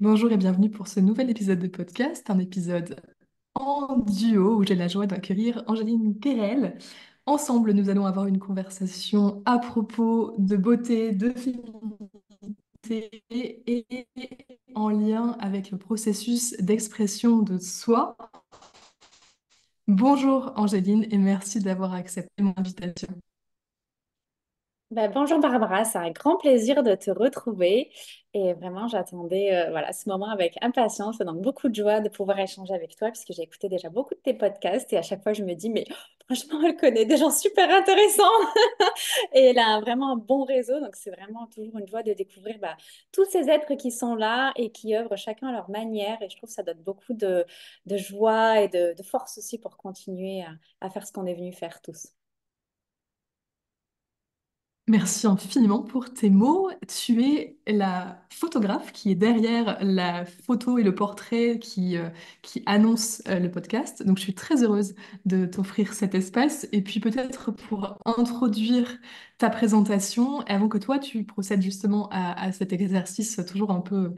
Bonjour et bienvenue pour ce nouvel épisode de podcast, un épisode en duo où j'ai la joie d'accueillir Angéline Perel. Ensemble, nous allons avoir une conversation à propos de beauté, de féminité et en lien avec le processus d'expression de soi. Bonjour Angéline et merci d'avoir accepté mon invitation. Bonjour Barbara, c'est un grand plaisir de te retrouver et vraiment j'attendais voilà, ce moment avec impatience et donc beaucoup de joie de pouvoir échanger avec toi puisque j'ai écouté déjà beaucoup de tes podcasts et à chaque fois je me dis mais franchement elle connaît des gens super intéressants et elle a vraiment un bon réseau donc c'est vraiment toujours une joie de découvrir tous ces êtres qui sont là et qui œuvrent chacun à leur manière et je trouve que ça donne beaucoup de joie et de force aussi pour continuer à faire ce qu'on est venu faire tous. Merci infiniment pour tes mots. Tu es la photographe qui est derrière la photo et le portrait qui annonce le podcast. Donc, je suis très heureuse de t'offrir cet espace. Et puis, peut-être pour introduire ta présentation, avant que toi, tu procèdes justement à cet exercice toujours un peu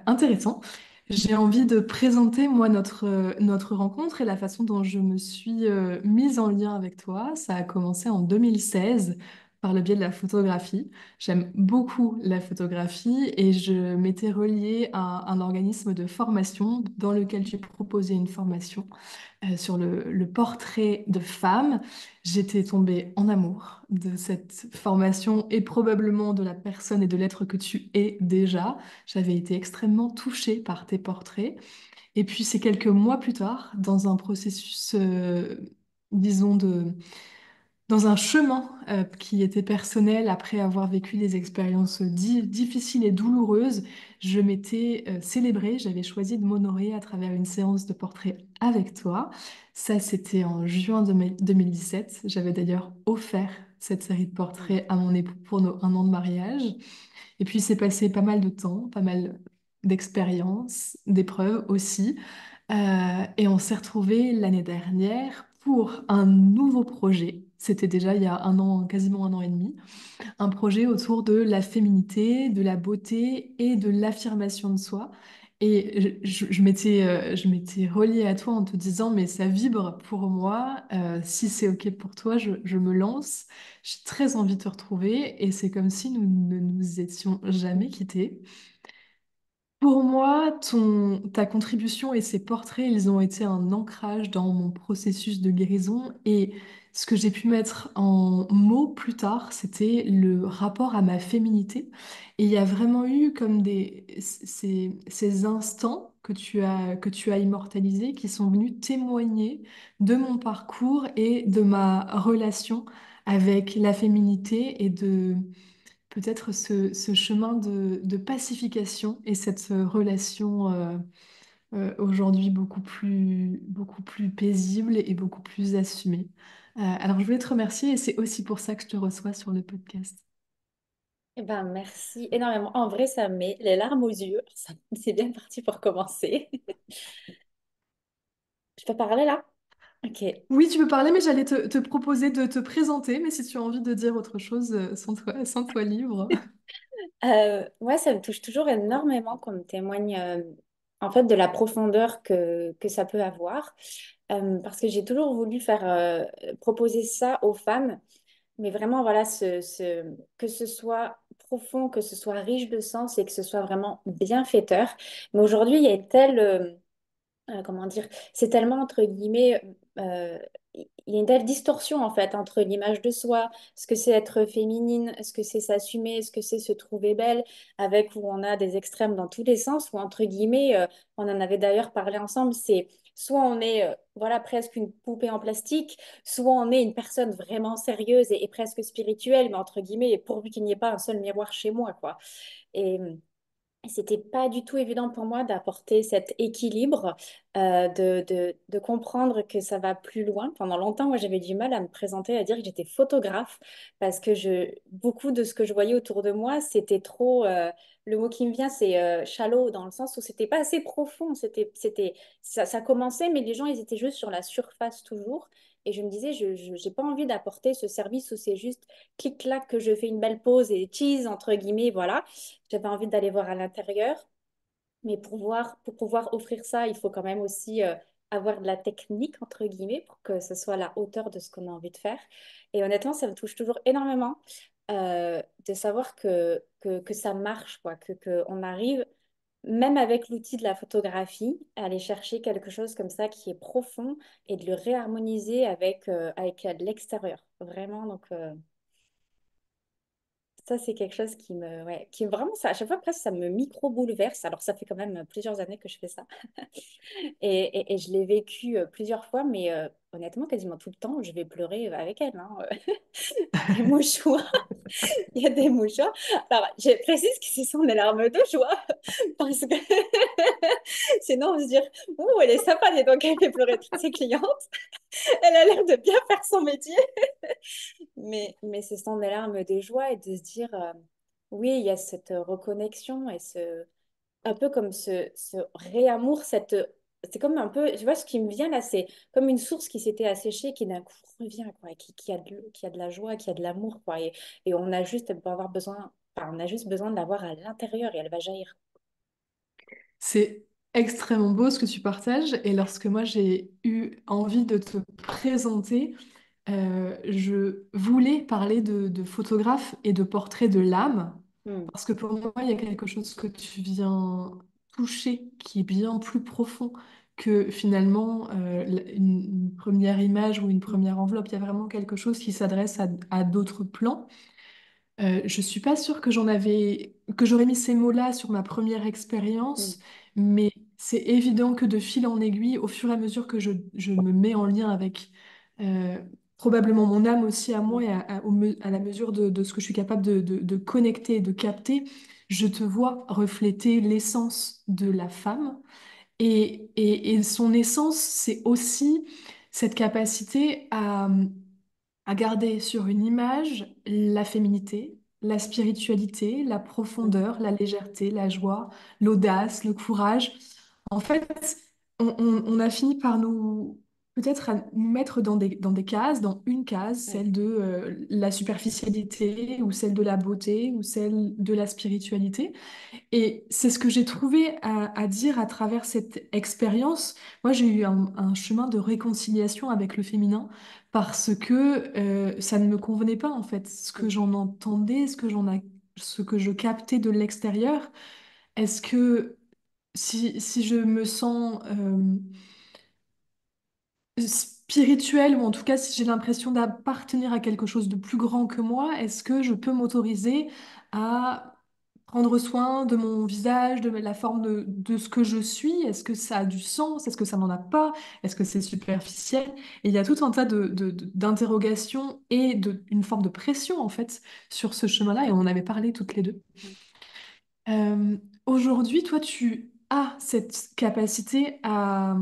intéressant, j'ai envie de présenter, moi, notre rencontre et la façon dont je me suis mise en lien avec toi. Ça a commencé en 2016 par le biais de la photographie. J'aime beaucoup la photographie et je m'étais reliée à un organisme de formation dans lequel j'ai proposé une formation sur le portrait de femme. J'étais tombée en amour de cette formation et probablement de la personne et de l'être que tu es déjà. J'avais été extrêmement touchée par tes portraits. Et puis c'est quelques mois plus tard, dans un processus, disons, dans un chemin qui était personnel, après avoir vécu des expériences difficiles et douloureuses, je m'étais célébrée, j'avais choisi de m'honorer à travers une séance de portrait avec toi. Ça, c'était en juin 2017. J'avais d'ailleurs offert cette série de portraits à mon époux pour nos 1 an de mariage. Et puis, c'est passé pas mal de temps, pas mal d'expériences, d'épreuves aussi. Et on s'est retrouvés l'année dernière pour un nouveau projet. C'était déjà il y a 1 an, quasiment 1 an et demi, un projet autour de la féminité, de la beauté et de l'affirmation de soi. Et je m'étais reliée à toi en te disant, mais ça vibre pour moi, si c'est OK pour toi, je me lance. J'ai très envie de te retrouver et c'est comme si nous ne nous étions jamais quittés. Pour moi, ta contribution et ces portraits, ils ont été un ancrage dans mon processus de guérison. Et ce que j'ai pu mettre en mots plus tard, c'était le rapport à ma féminité. Et il y a vraiment eu comme ces instants que tu as immortalisés qui sont venus témoigner de mon parcours et de ma relation avec la féminité et de peut-être ce chemin de pacification et cette relation aujourd'hui beaucoup plus paisible et beaucoup plus assumée. Alors, je voulais te remercier et c'est aussi pour ça que je te reçois sur le podcast. Merci énormément. En vrai, ça me met les larmes aux yeux. C'est bien parti pour commencer. Je peux parler là? Ok. Oui, tu peux parler, mais j'allais te proposer de te présenter, mais si tu as envie de dire autre chose, sens-toi libre. Moi, ça me touche toujours énormément qu'on me témoigne en fait de la profondeur que ça peut avoir. Parce que j'ai toujours voulu faire proposer ça aux femmes, mais vraiment, voilà, que ce soit profond, que ce soit riche de sens et que ce soit vraiment bienfaiteur. Mais aujourd'hui, il y a comment dire, c'est tellement entre guillemets, il y a une telle distorsion en fait entre l'image de soi, ce que c'est être féminine, ce que c'est s'assumer, ce que c'est se trouver belle, avec où on a des extrêmes dans tous les sens, ou entre guillemets, on en avait d'ailleurs parlé ensemble, c'est soit on est voilà presque une poupée en plastique, soit on est une personne vraiment sérieuse et presque spirituelle, mais entre guillemets, pourvu qu'il n'y ait pas un seul miroir chez moi, quoi. Et c'était pas du tout évident pour moi d'apporter cet équilibre, de comprendre que ça va plus loin. Pendant longtemps, moi, j'avais du mal à me présenter, à dire que j'étais photographe, parce que beaucoup de ce que je voyais autour de moi, c'était trop, le mot qui me vient, c'est shallow, dans le sens où c'était pas assez profond. Ça commençait, mais les gens, ils étaient juste sur la surface toujours. Et je me disais, je j'ai pas envie d'apporter ce service où c'est juste clic-clac que je fais une belle pause et cheese, entre guillemets, voilà. J'avais envie d'aller voir à l'intérieur. Mais pour pouvoir offrir ça, il faut quand même aussi avoir de la technique, entre guillemets, pour que ce soit à la hauteur de ce qu'on a envie de faire. Et honnêtement, ça me touche toujours énormément de savoir que ça marche, quoi, que on arrive, même avec l'outil de la photographie, à aller chercher quelque chose comme ça qui est profond et de le réharmoniser avec de l'extérieur. Vraiment, donc... ça, c'est quelque chose qui vraiment, ça, à chaque fois, presque, ça me micro-bouleverse. Alors, ça fait quand même plusieurs années que je fais ça. Et je l'ai vécu plusieurs fois, mais honnêtement, quasiment tout le temps, je vais pleurer avec elle, hein. Des mouchoirs, il y a des mouchoirs. Alors, je précise que ce sont des larmes de joie, parce que sinon, on va se dire, ouh, elle est sympa, et donc elle fait pleurer toutes ses clientes. Elle a l'air de bien faire son métier. Mais ce sont des larmes de joie et de se dire, oui, il y a cette reconnexion et un peu comme ce réamour, c'est comme un peu, je vois ce qui me vient là, c'est comme une source qui s'était asséchée, qui d'un coup revient, quoi, et qui a de la joie, qui a de l'amour, quoi. Et on a juste avoir besoin, enfin, on a juste besoin de l'avoir à l'intérieur et elle va jaillir. C'est extrêmement beau ce que tu partages. Et lorsque moi j'ai eu envie de te présenter, je voulais parler de photographe et de portrait de l'âme. Hmm, Parce que pour moi, il y a quelque chose que tu viens toucher qui est bien plus profond que finalement une première image ou une hmm, première enveloppe. Il y a vraiment quelque chose qui s'adresse à d'autres plans. Je suis pas sûre que j'aurais mis ces mots-là sur ma première hmm, expérience, mais c'est évident que de fil en aiguille, au fur et à mesure que je me mets en lien avec euh, probablement mon âme aussi à hmm, moi et à la mesure de ce que je suis capable de connecter, de capter, je te vois refléter l'essence de la femme. Et son essence, c'est aussi cette capacité à garder sur une image la féminité, la spiritualité, la hmm, profondeur, la légèreté, la joie, l'audace, le courage. En fait, on a fini par nous peut-être à nous mettre dans des cases, dans une case, ouais, celle de la superficialité ou celle de la beauté ou celle de la spiritualité. Et c'est ce que j'ai trouvé à dire à travers cette expérience. Moi, j'ai eu un chemin de réconciliation avec le féminin parce que ça ne me convenait pas, en fait. Ce hmm, que j'en entendais, ce que je captais de l'extérieur, est-ce que si je me sens spirituelle, ou en tout cas si j'ai l'impression d'appartenir à quelque chose de plus grand que moi, est-ce que je peux m'autoriser à prendre soin de mon visage, de la forme de ce que je suis? Est-ce que ça a du sens? Est-ce que ça n'en a pas? Est-ce que c'est superficiel? Et il y a tout un tas d'interrogations et une forme de pression en fait sur ce chemin-là, et on en avait parlé toutes les deux. hmm. Aujourd'hui, toi, tu as cette capacité à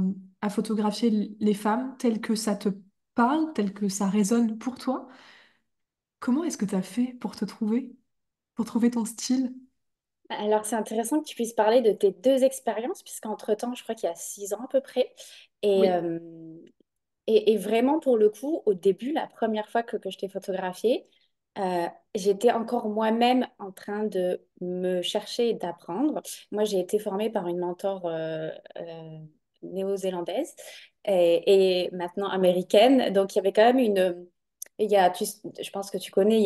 photographier les femmes telles que ça te parle, telles que ça résonne pour toi. Comment est-ce que tu as fait pour trouver ton style? Alors, c'est intéressant que tu puisses parler de tes deux expériences, puisqu'entre-temps, je crois qu'il y a 6 ans à peu près. Et, Oui. euh, et vraiment, pour le coup, au début, la première fois que je t'ai photographiée, j'étais encore moi-même en train de me chercher et d'apprendre. Moi, j'ai été formée par une mentor néo-zélandaise et maintenant américaine. Donc, il y avait quand même je pense que tu connais,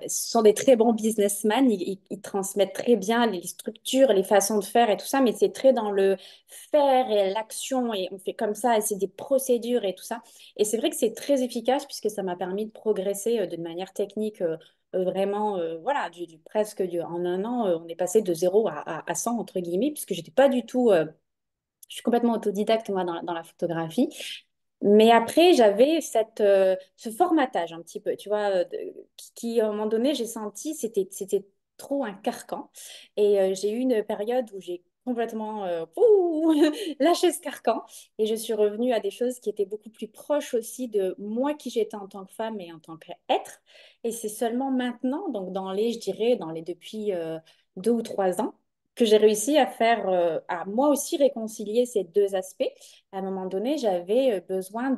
ce sont des très bons businessmen. Ils transmettent très bien les structures, les façons de faire et tout ça, mais c'est très dans le faire et l'action et on fait comme ça et c'est des procédures et tout ça. Et c'est vrai que c'est très efficace puisque ça m'a permis de progresser d'une manière technique vraiment, voilà, en un an, on est passé de 0 à 100 entre guillemets, puisque j'étais pas du tout, je suis complètement autodidacte moi dans la photographie. Mais après, j'avais ce formatage un petit peu, tu vois, à un moment donné, j'ai senti, c'était trop un carcan. Et j'ai eu une période où j'ai complètement lâché ce carcan. Et je suis revenue à des choses qui étaient beaucoup plus proches aussi de moi qui j'étais en tant que femme et en tant qu'être. Et c'est seulement maintenant, donc je dirais, depuis 2 ou 3 ans, que j'ai réussi à moi aussi réconcilier ces deux aspects. À un moment donné, j'avais besoin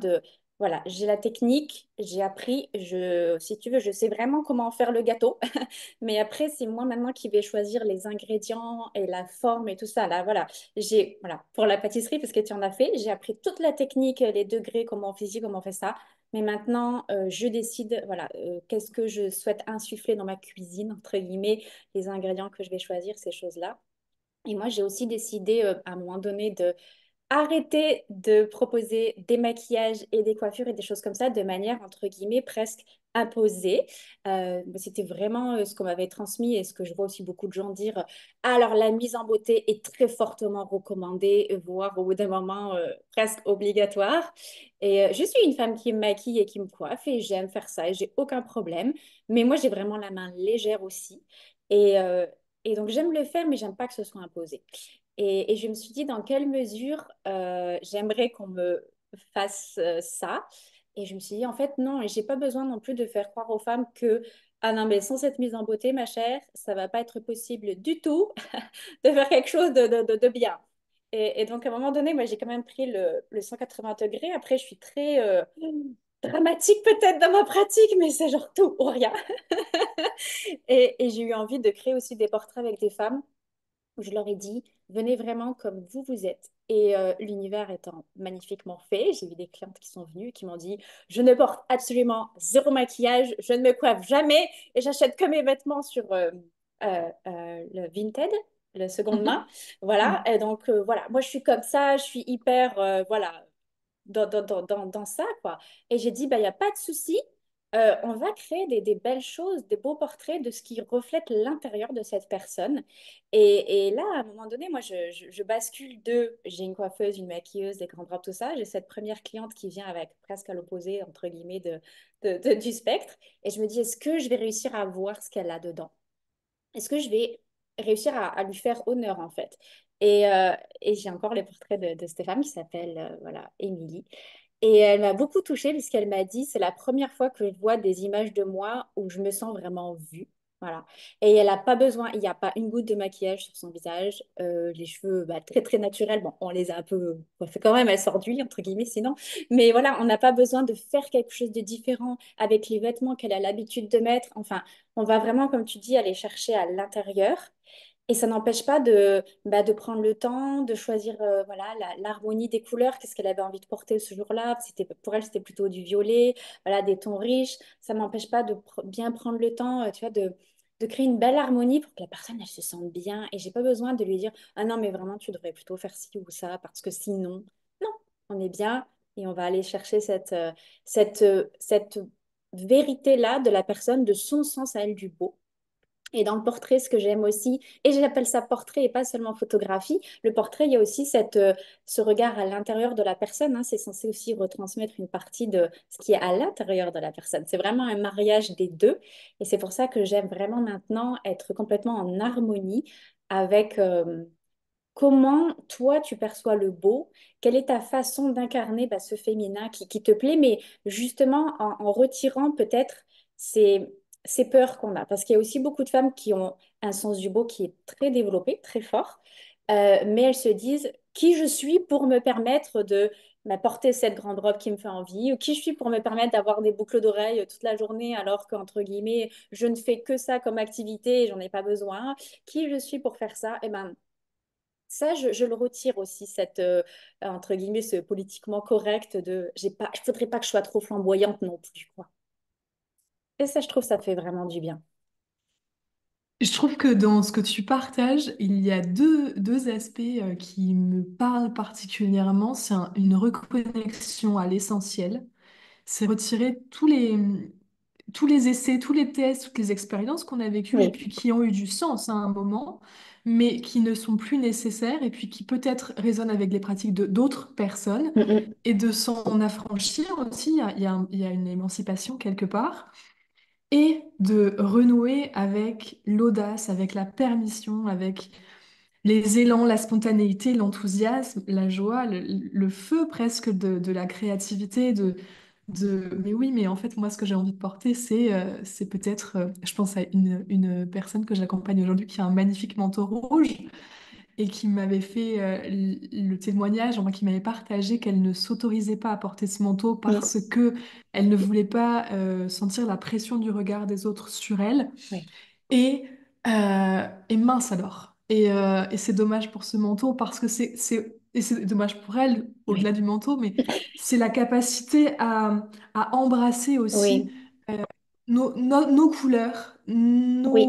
voilà, j'ai la technique, j'ai appris, si tu veux, je sais vraiment comment faire le gâteau. Mais après, c'est moi maintenant qui vais choisir les ingrédients et la forme et tout ça. Là, voilà, voilà, pour la pâtisserie, parce que tu en as fait, j'ai appris toute la technique, les degrés, comment on fait ci, comment on fait ça. Mais maintenant, je décide, voilà, qu'est-ce que je souhaite insuffler dans ma cuisine, entre guillemets, les ingrédients que je vais choisir, ces choses-là. Et moi, j'ai aussi décidé à un moment donné de arrêter de proposer des maquillages et des coiffures et des choses comme ça de manière, entre guillemets, presque imposée. C'était vraiment ce qu'on m'avait transmis et ce que je vois aussi beaucoup de gens dire. Alors, la mise en beauté est très fortement recommandée, voire au bout d'un moment presque obligatoire. Et je suis une femme qui me maquille et qui me coiffe et j'aime faire ça et j'ai aucun problème. Mais moi, j'ai vraiment la main légère aussi. Et, euh, et donc, j'aime le faire, mais j'aime pas que ce soit imposé. Et je me suis dit dans quelle mesure j'aimerais qu'on me fasse ça. Et je me suis dit, en fait, non, et j'ai pas besoin non plus de faire croire aux femmes que, ah non, mais sans cette mise en beauté, ma chère, ça va pas être possible du tout de faire quelque chose de bien. Et donc, à un moment donné, moi, j'ai quand même pris le 180 degrés. Après, je suis très dramatique peut-être dans ma pratique, mais c'est genre tout ou rien. Et j'ai eu envie de créer aussi des portraits avec des femmes où je leur ai dit, venez vraiment comme vous êtes. Et l'univers étant magnifiquement fait, j'ai vu des clientes qui sont venues et qui m'ont dit, je ne porte absolument zéro maquillage, je ne me coiffe jamais et j'achète que mes vêtements sur le Vinted, le seconde main. Mhm. Voilà, Ouais. et donc voilà, moi je suis comme ça, je suis hyper, voilà, dans ça, quoi. Et j'ai dit, bah, il n'y a pas de souci. On va créer des belles choses, des beaux portraits de ce qui reflète l'intérieur de cette personne. Et là, à un moment donné, moi, je bascule j'ai une coiffeuse, une maquilleuse, des grandes robes, tout ça. J'ai cette première cliente qui vient avec presque à l'opposé, entre guillemets, du spectre. Et je me dis, est-ce que je vais réussir à voir ce qu'elle a dedans? Est-ce que je vais réussir à lui faire honneur, en fait? Et j'ai encore les portraits de cette femme qui s'appelle, voilà, Émilie. Et elle m'a beaucoup touchée puisqu'elle m'a dit, c'est la première fois que je vois des images de moi où je me sens vraiment vue. Voilà. Et elle n'a pas besoin, il n'y a pas une goutte de maquillage sur son visage. Les cheveux bah, très très naturels. Bon, on les a un peu coiffés quand même, elle sort du lit, entre guillemets, sinon. Mais voilà, on n'a pas besoin de faire quelque chose de différent avec les vêtements qu'elle a l'habitude de mettre. Enfin, on va vraiment, comme tu dis, aller chercher à l'intérieur. Et ça n'empêche pas de prendre le temps, de choisir voilà, l'harmonie des couleurs, qu'est-ce qu'elle avait envie de porter ce jour-là. Pour elle, c'était plutôt du violet, voilà, des tons riches. Ça ne m'empêche pas de bien prendre le temps, tu vois, de créer une belle harmonie pour que la personne, elle se sente bien. Et j'ai pas besoin de lui dire, ah non, mais vraiment, tu devrais plutôt faire ci ou ça, parce que sinon, non, on est bien et on va aller chercher cette vérité-là de la personne, de son sens à elle du beau. Et dans le portrait, ce que j'aime aussi, et j'appelle ça portrait et pas seulement photographie, le portrait, il y a aussi ce regard à l'intérieur de la personne, hein. C'est censé aussi retransmettre une partie de ce qui est à l'intérieur de la personne. C'est vraiment un mariage des deux. Et c'est pour ça que j'aime vraiment maintenant être complètement en harmonie avec comment toi tu perçois le beau, quelle est ta façon d'incarner bah, ce féminin qui te plaît, mais justement en retirant peut-être ces, ces peurs qu'on a. Parce qu'il y a aussi beaucoup de femmes qui ont un sens du beau qui est très développé, très fort, mais elles se disent qui je suis pour me permettre de porter cette grande robe qui me fait envie, ou qui je suis pour me permettre d'avoir des boucles d'oreilles toute la journée alors qu'entre guillemets, je ne fais que ça comme activité et j'en ai pas besoin. Qui je suis pour faire ça? Eh ben, ça, je le retire aussi, entre guillemets, ce politiquement correct il faudrait pas que je sois trop flamboyante non plus, quoi. Et ça, je trouve, ça fait vraiment du bien. Je trouve que dans ce que tu partages, il y a deux aspects qui me parlent particulièrement. C'est une reconnexion à l'essentiel. C'est retirer tous les essais, tous les tests, toutes les expériences qu'on a vécues et Oui. puis qui ont eu du sens à un moment, mais qui ne sont plus nécessaires et puis qui peut-être résonnent avec les pratiques de d'autres personnes Mm, mm. et de s'en affranchir aussi. Il y a une émancipation quelque part et de renouer avec l'audace, avec la permission, avec les élans, la spontanéité, l'enthousiasme, la joie, le feu presque de la créativité, Mais oui, mais en fait, moi, ce que j'ai envie de porter, c'est peut-être, je pense à une personne que j'accompagne aujourd'hui qui a un magnifique manteau rouge. et qui m'avait fait le témoignage, enfin, qui m'avait partagé qu'elle ne s'autorisait pas à porter ce manteau Mhm. parce que elle ne voulait pas sentir la pression du regard des autres sur elle. Oui, Et mince alors. Et c'est dommage pour ce manteau parce que et c'est dommage pour elle, au-delà oui, du manteau, mais c'est la capacité à embrasser aussi oui, nos couleurs, oui,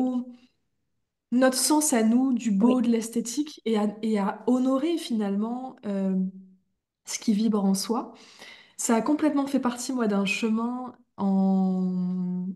notre sens à nous du beau, oui. de l'esthétique et à honorer finalement ce qui vibre en soi. Ça a complètement fait partie, moi, d'un chemin en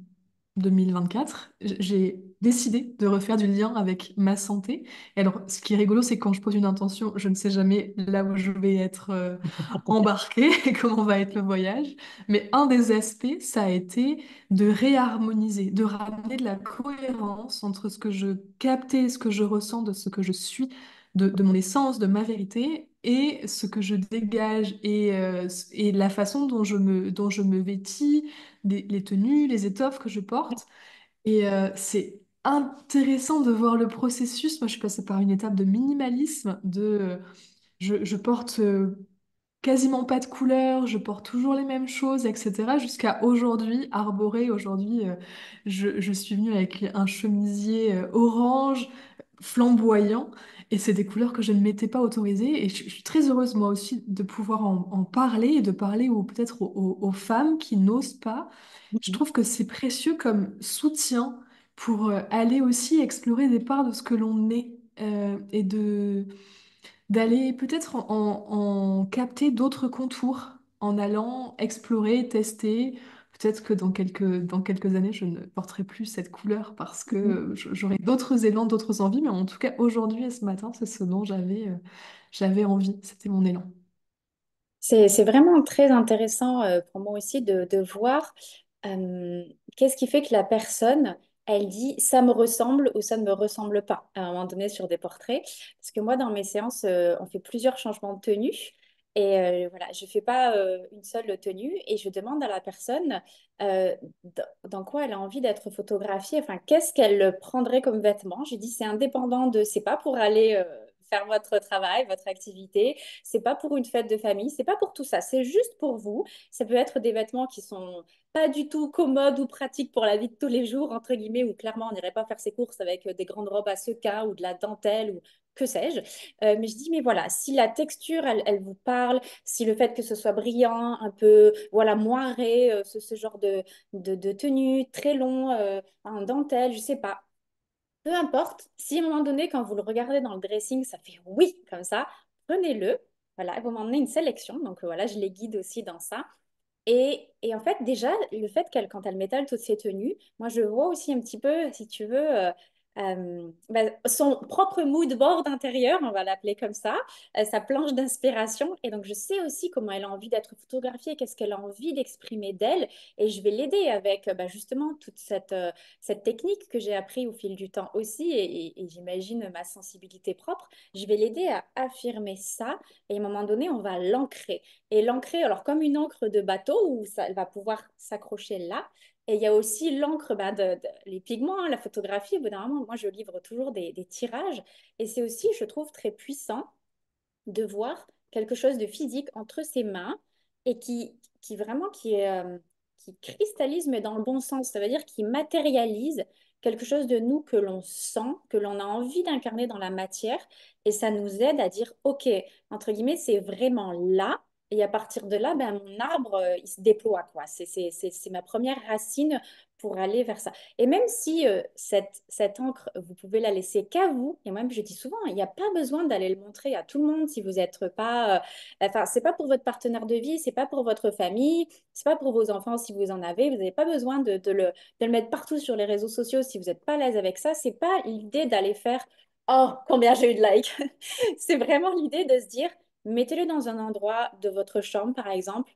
2024. J'ai décidé de refaire du lien avec ma santé. Et alors, ce qui est rigolo, c'est que quand je pose une intention, je ne sais jamais là où je vais être embarquée et comment va être le voyage. Mais un des aspects, ça a été de réharmoniser, de ramener de la cohérence entre ce que je captais, ce que je ressens, de ce que je suis, de mon essence, de ma vérité, et ce que je dégage et la façon dont je me vêtis, les tenues, les étoffes que je porte. Et c'est intéressant de voir le processus. Moi, je suis passée par une étape de minimalisme, je porte quasiment pas de couleurs, je porte toujours les mêmes choses, etc. Jusqu'à aujourd'hui, arboré. Aujourd'hui, je suis venue avec un chemisier orange, flamboyant, et c'est des couleurs que je ne m'étais pas autorisées. Et je suis très heureuse, moi aussi, de pouvoir en parler et de parler peut-être aux femmes qui n'osent pas. Je Mhm. trouve que c'est précieux comme soutien pour aller aussi explorer des parts de ce que l'on est et d'aller peut-être en capter d'autres contours en allant explorer, tester. Peut-être que dans quelques années, je ne porterai plus cette couleur parce Mhm. que j'aurai d'autres élans, d'autres envies. Mais en tout cas, aujourd'hui et ce matin, c'est ce dont j'avais envie. C'était mon élan. C'est vraiment très intéressant pour moi aussi de voir euh, qu'est-ce qui fait que la personne, elle dit ça me ressemble ou ça ne me ressemble pas à un moment donné sur des portraits. Parce que moi, dans mes séances, on fait plusieurs changements de tenue. Et voilà, je ne fais pas une seule tenue et je demande à la personne dans quoi elle a envie d'être photographiée, enfin, qu'est-ce qu'elle prendrait comme vêtement. J'ai dit c'est indépendant de, c'est pas pour aller faire votre travail, votre activité. C'est pas pour une fête de famille, c'est pas pour tout ça, c'est juste pour vous. Ça peut être des vêtements qui sont pas du tout commodes ou pratiques pour la vie de tous les jours, entre guillemets, où clairement on n'irait pas faire ses courses avec des grandes robes à sequins ou de la dentelle ou que sais-je. Mais je dis, mais voilà, si la texture, elle vous parle, si le fait que ce soit brillant, un peu, voilà, moiré, ce genre de tenue très long, en dentelle, je sais pas. Peu importe, si à un moment donné, quand vous le regardez dans le dressing, ça fait oui comme ça, prenez-le. Voilà, vous m'emmenez une sélection. Donc voilà, je les guide aussi dans ça. Et en fait, déjà, le fait qu'elle, quand elle m'étale toutes ses tenues, moi, je vois aussi un petit peu, si tu veux, son propre mood board intérieur, on va l'appeler comme ça, sa planche d'inspiration. Et donc, je sais aussi comment elle a envie d'être photographiée, qu'est-ce qu'elle a envie d'exprimer d'elle. Et je vais l'aider avec justement toute cette technique que j'ai appris au fil du temps aussi, et j'imagine ma sensibilité propre. Je vais l'aider à affirmer ça. Et à un moment donné, on va l'ancrer et l'ancrer, alors comme une encre de bateau où ça, elle va pouvoir s'accrocher là. Et il y a aussi l'encre, les pigments, hein, la photographie. Au bout d'un moment, moi, je livre toujours des tirages. Et c'est aussi, je trouve, très puissant de voir quelque chose de physique entre ses mains et qui vraiment qui cristallise, mais dans le bon sens. Ça veut dire qu'il matérialise quelque chose de nous que l'on sent, que l'on a envie d'incarner dans la matière. Et ça nous aide à dire, OK, entre guillemets, c'est vraiment là. Et à partir de là, ben, mon arbre, il se déploie, quoi. C'est ma première racine pour aller vers ça. Et même si cette encre, vous pouvez la laisser qu'à vous, et moi, je dis souvent, il n'y a pas besoin d'aller le montrer à tout le monde si vous n'êtes pas. Enfin, c'est pas pour votre partenaire de vie, c'est pas pour votre famille, c'est pas pour vos enfants si vous en avez. Vous n'avez pas besoin de le mettre partout sur les réseaux sociaux si vous n'êtes pas à l'aise avec ça. C'est pas l'idée d'aller faire oh, combien j'ai eu de likes. C'est vraiment l'idée de se dire, mettez-le dans un endroit de votre chambre, par exemple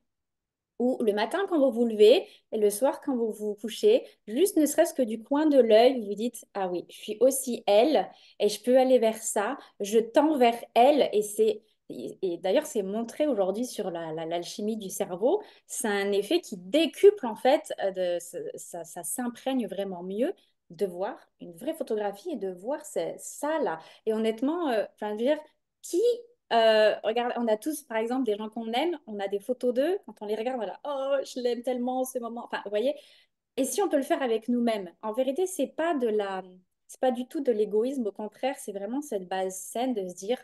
ou le matin quand vous vous levez et le soir quand vous vous couchez, juste ne serait-ce que du coin de l'œil, vous vous dites, ah oui, je suis aussi elle et je peux aller vers ça, je tends vers elle et d'ailleurs c'est montré aujourd'hui sur l'alchimie du cerveau, c'est un effet qui décuple en fait, ça s'imprègne vraiment mieux de voir une vraie photographie et de voir ça là. Et honnêtement, enfin, je veux dire, qui, regarde, on a tous, par exemple, des gens qu'on aime, on a des photos d'eux, quand on les regarde, on est là, oh, je l'aime tellement ce moment. Enfin, vous voyez, et si on peut le faire avec nous-mêmes, en vérité, c'est pas du tout de l'égoïsme. Au contraire, c'est vraiment cette base saine de se dire,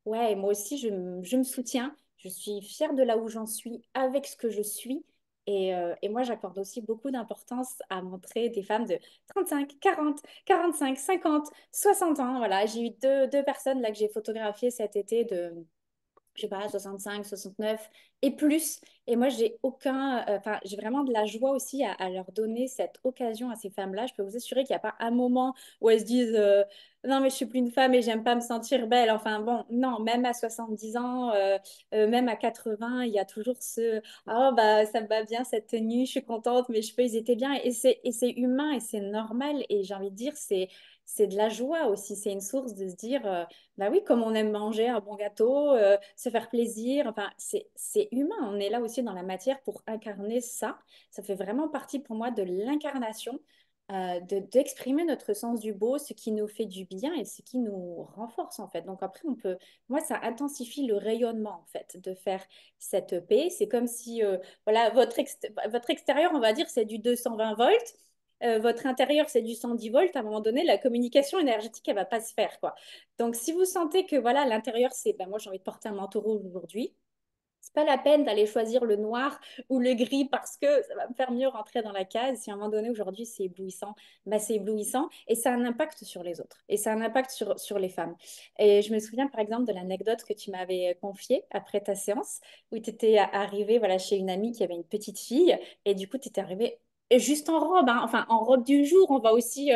ouais, moi aussi, je me soutiens. Je suis fière de là où j'en suis avec ce que je suis. Et moi, j'accorde aussi beaucoup d'importance à montrer des femmes de 35, 40, 45, 50, 60 ans. Voilà, j'ai eu deux personnes là que j'ai photographiées cet été de je sais pas, 65, 69 et plus. Et moi, j'ai aucun, enfin, j'ai vraiment de la joie aussi à leur donner cette occasion à ces femmes-là. Je peux vous assurer qu'il n'y a pas un moment où elles se disent non, mais je suis plus une femme et j'aime pas me sentir belle. Enfin, bon, non, même à 70 ans, même à 80, il y a toujours ce oh, bah, ça me va bien cette tenue, je suis contente, mes cheveux, ils étaient bien. Et c'est humain et c'est normal. Et j'ai envie de dire, c'est de la joie aussi. C'est une source de se dire. Bah oui, comme on aime manger un bon gâteau, se faire plaisir, enfin, c'est humain. On est là aussi dans la matière pour incarner ça. Ça fait vraiment partie pour moi de l'incarnation, d'exprimer notre sens du beau, ce qui nous fait du bien et ce qui nous renforce en fait. Donc après, moi, ça intensifie le rayonnement en fait, de faire cette paix. C'est comme si, voilà, votre extérieur, on va dire, c'est du 220 volts. Votre intérieur, c'est du 110 volts, à un moment donné, la communication énergétique, elle va pas se faire, quoi. Donc, si vous sentez que voilà, l'intérieur, c'est ben, moi, j'ai envie de porter un manteau rouge aujourd'hui, c'est pas la peine d'aller choisir le noir ou le gris parce que ça va me faire mieux rentrer dans la case. Si à un moment donné, aujourd'hui, c'est éblouissant, ben, c'est éblouissant et ça a un impact sur les autres et ça a un impact sur les femmes. Et je me souviens par exemple de l'anecdote que tu m'avais confiée après ta séance où tu étais arrivée voilà, chez une amie qui avait une petite fille et du coup, tu étais arrivée juste en robe, hein. Enfin en robe du jour, on va aussi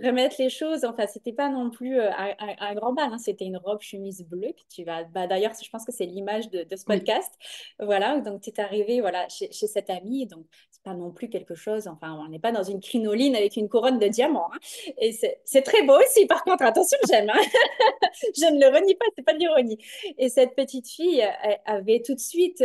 remettre les choses. Enfin, c'était pas non plus un grand bal, hein. C'était une robe chemise bleue que tu vas. Bah, d'ailleurs, je pense que c'est l'image de ce Oui. podcast. Voilà, donc tu es arrivé voilà, chez cette amie, donc c'est pas non plus quelque chose, enfin, on n'est pas dans une crinoline avec une couronne de diamants, hein. Et c'est très beau aussi, par contre, attention, j'aime, hein. Je ne le renie pas, c'est pas de l'ironie. Et cette petite fille avait tout de suite,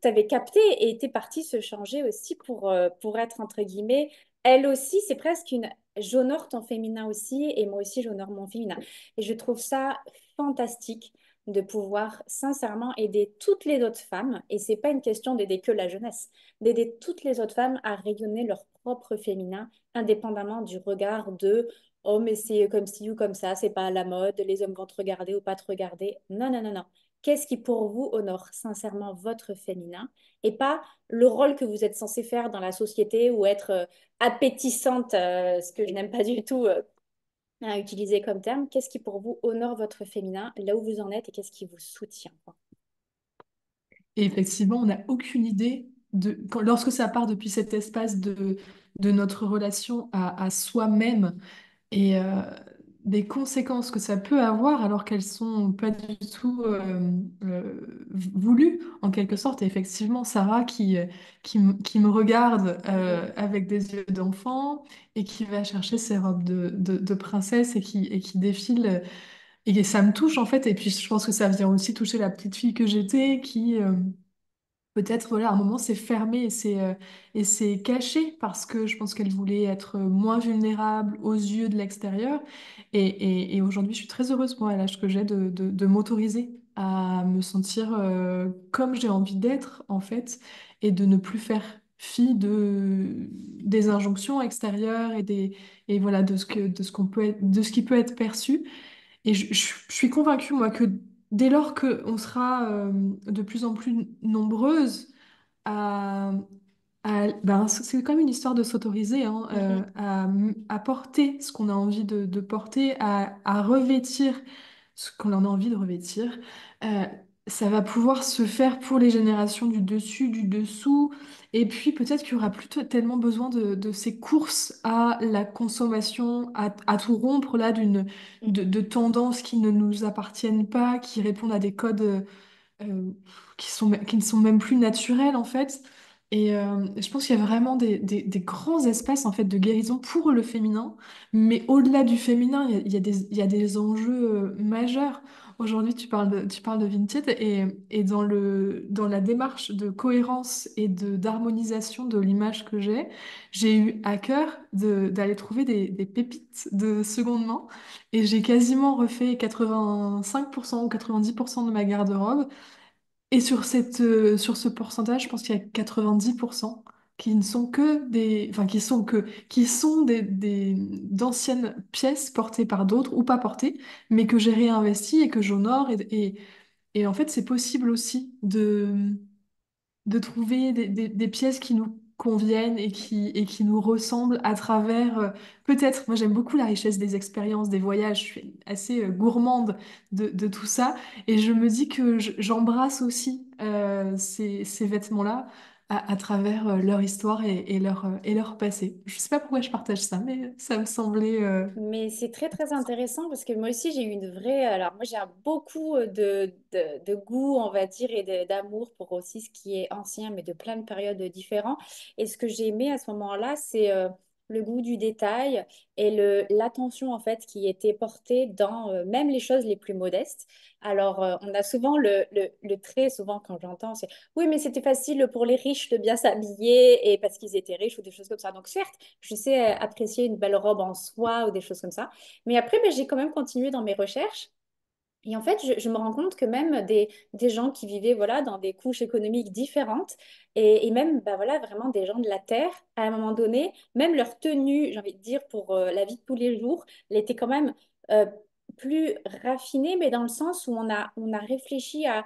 t'avais capté et était partie se changer aussi pour être, entre guillemets, elle aussi, c'est presque une, j'honore ton féminin aussi, et moi aussi, j'honore mon féminin. Et je trouve ça fantastique de pouvoir sincèrement aider toutes les autres femmes, et c'est pas une question d'aider que la jeunesse, d'aider toutes les autres femmes à rayonner leur propre féminin, indépendamment du regard de oh, mais c'est comme ci ou comme ça, c'est pas à la mode, les hommes vont te regarder ou pas te regarder. Non, non, non, non. Qu'est-ce qui pour vous honore sincèrement votre féminin et pas le rôle que vous êtes censé faire dans la société ou être appétissante, ce que je n'aime pas du tout à utiliser comme terme. Qu'est-ce qui pour vous honore votre féminin, là où vous en êtes et qu'est-ce qui vous soutient, quoi. Et effectivement, on n'a aucune idée lorsque ça part depuis cet espace de notre relation à soi-même et des conséquences que ça peut avoir alors qu'elles sont pas du tout voulues en quelque sorte. Et effectivement, Sarah qui me regarde Mhm, avec des yeux d'enfant et qui va chercher ses robes de princesse et qui défile. Et ça me touche en fait. Et puis je pense que ça vient aussi toucher la petite fille que j'étais qui... peut-être, voilà, à un moment, c'est fermé et c'est caché parce que je pense qu'elle voulait être moins vulnérable aux yeux de l'extérieur. Et aujourd'hui, je suis très heureuse, moi, à l'âge que j'ai, de m'autoriser à me sentir comme j'ai envie d'être, en fait, et de ne plus faire fi des injonctions extérieures et voilà, de ce qu'on peut de ce qui peut être perçu. Et je suis convaincue, moi, que dès lors qu'on sera de plus en plus nombreuses à, ben, c'est quand même une histoire de s'autoriser hein, mhm, à porter ce qu'on a envie de porter, à revêtir ce qu'on en a envie de revêtir. Euh, Ça va pouvoir se faire pour les générations du dessus, du dessous. Et puis peut-être qu'il y aura plus tellement besoin de ces courses à la consommation, à tout rompre là mhm. de tendances qui ne nous appartiennent pas, qui répondent à des codes qui ne sont même plus naturels en fait. Et je pense qu'il y a vraiment des grands espaces en fait de guérison pour le féminin, mais au-delà du féminin, il y a des enjeux majeurs. Aujourd'hui, tu parles de Vinted et dans la démarche de cohérence et d'harmonisation de l'image que j'ai eu à cœur d'aller trouver des pépites de seconde main et j'ai quasiment refait 85% ou 90% de ma garde-robe et sur ce pourcentage, je pense qu'il y a 90% qui ne sont que enfin, qui sont d'anciennes pièces portées par d'autres ou pas portées, mais que j'ai réinvesties et que j'honore. Et en fait, c'est possible aussi de trouver des pièces qui nous conviennent et qui nous ressemblent à travers, peut-être, moi j'aime beaucoup la richesse des expériences, des voyages, je suis assez gourmande de tout ça, et je me dis que j'embrasse aussi ces vêtements-là à travers leur histoire et leur passé. Je sais pas pourquoi je partage ça, mais ça me semblait... Mais c'est très très intéressant parce que moi aussi j'ai eu une vraie. Alors moi j'ai beaucoup de goût, on va dire, et d'amour pour aussi ce qui est ancien, mais de plein de périodes différentes. Et ce que j'ai aimé à ce moment-là, c'est le goût du détail et l'attention en fait qui était portée dans même les choses les plus modestes. Alors on a souvent le trait, souvent quand j'entends, c'est oui, mais c'était facile pour les riches de bien s'habiller et parce qu'ils étaient riches ou des choses comme ça. Donc certes, je sais apprécier une belle robe en soie ou des choses comme ça. Mais après, ben, j'ai quand même continué dans mes recherches. Et en fait, je me rends compte que même des gens qui vivaient voilà, dans des couches économiques différentes, et même ben, voilà, vraiment des gens de la Terre, à un moment donné, même leur tenue, j'ai envie de dire, pour la vie de tous les jours, elle était quand même euh, plus raffinée, mais dans le sens où on a réfléchi à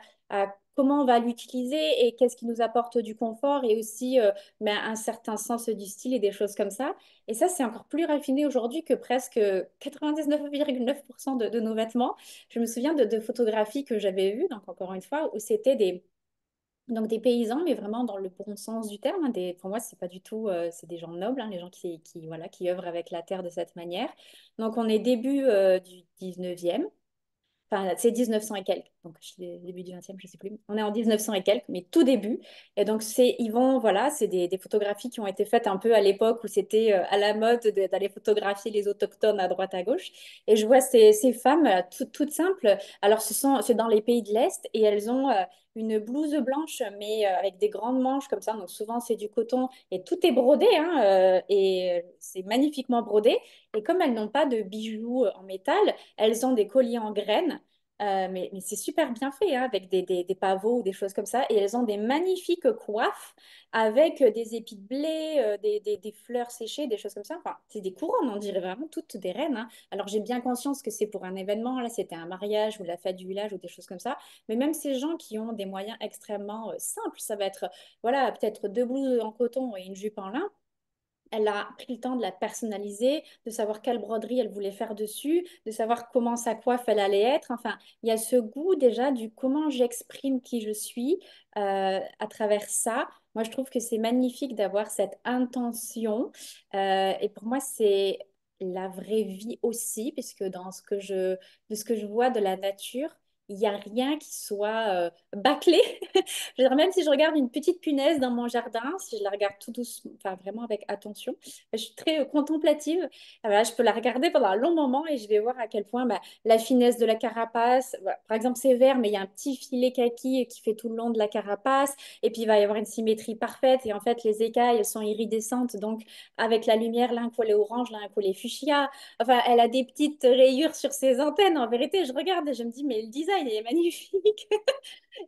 comment on va l'utiliser et qu'est-ce qui nous apporte du confort et aussi ben, un certain sens du style et des choses comme ça. Et ça, c'est encore plus raffiné aujourd'hui que presque 99,9% de nos vêtements. Je me souviens de photographies que j'avais vues, donc encore une fois, où c'était donc des paysans, mais vraiment dans le bon sens du terme, hein. Pour moi, c'est pas du tout, c'est des gens nobles, hein, les gens voilà, qui œuvrent avec la terre de cette manière. Donc on est début du 19e. Enfin, c'est 1900 et quelques, donc début du 20e, je ne sais plus. On est en 1900 et quelques, mais tout début. Et donc, ils vont, voilà, c'est des photographies qui ont été faites un peu à l'époque où c'était à la mode d'aller photographier les autochtones à droite à gauche. Et je vois ces femmes toutes simples. Alors, c'est dans les pays de l'Est et elles ont une blouse blanche, mais avec des grandes manches comme ça. Donc, souvent, c'est du coton et tout est brodé, hein, et c'est magnifiquement brodé. Et comme elles n'ont pas de bijoux en métal, elles ont des colliers en graines, mais c'est super bien fait, hein, avec des pavots ou des choses comme ça. Et elles ont des magnifiques coiffes avec des épis de blé, des fleurs séchées, des choses comme ça. Enfin, c'est des couronnes, on dirait vraiment toutes des reines, hein. Alors j'ai bien conscience que c'est pour un événement, là c'était un mariage ou la fête du village ou des choses comme ça. Mais même ces gens qui ont des moyens extrêmement simples, ça va être, voilà, peut-être deux blouses en coton et une jupe en lin. Elle a pris le temps de la personnaliser, de savoir quelle broderie elle voulait faire dessus, de savoir comment sa coiffe elle allait être. Enfin, il y a ce goût déjà du comment j'exprime qui je suis à travers ça. Moi, je trouve que c'est magnifique d'avoir cette intention. Et pour moi, c'est la vraie vie aussi, puisque de ce que je vois de la nature, il n'y a rien qui soit bâclé. Je veux dire, même si je regarde une petite punaise dans mon jardin, si je la regarde tout doucement, enfin vraiment avec attention, je suis très contemplative. Voilà, je peux la regarder pendant un long moment et je vais voir à quel point bah, la finesse de la carapace, voilà, par exemple c'est vert, mais il y a un petit filet kaki qui fait tout le long de la carapace, et puis il va y avoir une symétrie parfaite, et en fait les écailles, elles sont iridescentes, donc avec la lumière, l'un collé orange, l'un collé fuchsia. Enfin, elle a des petites rayures sur ses antennes. En vérité, je regarde et je me dis, mais le design il est magnifique.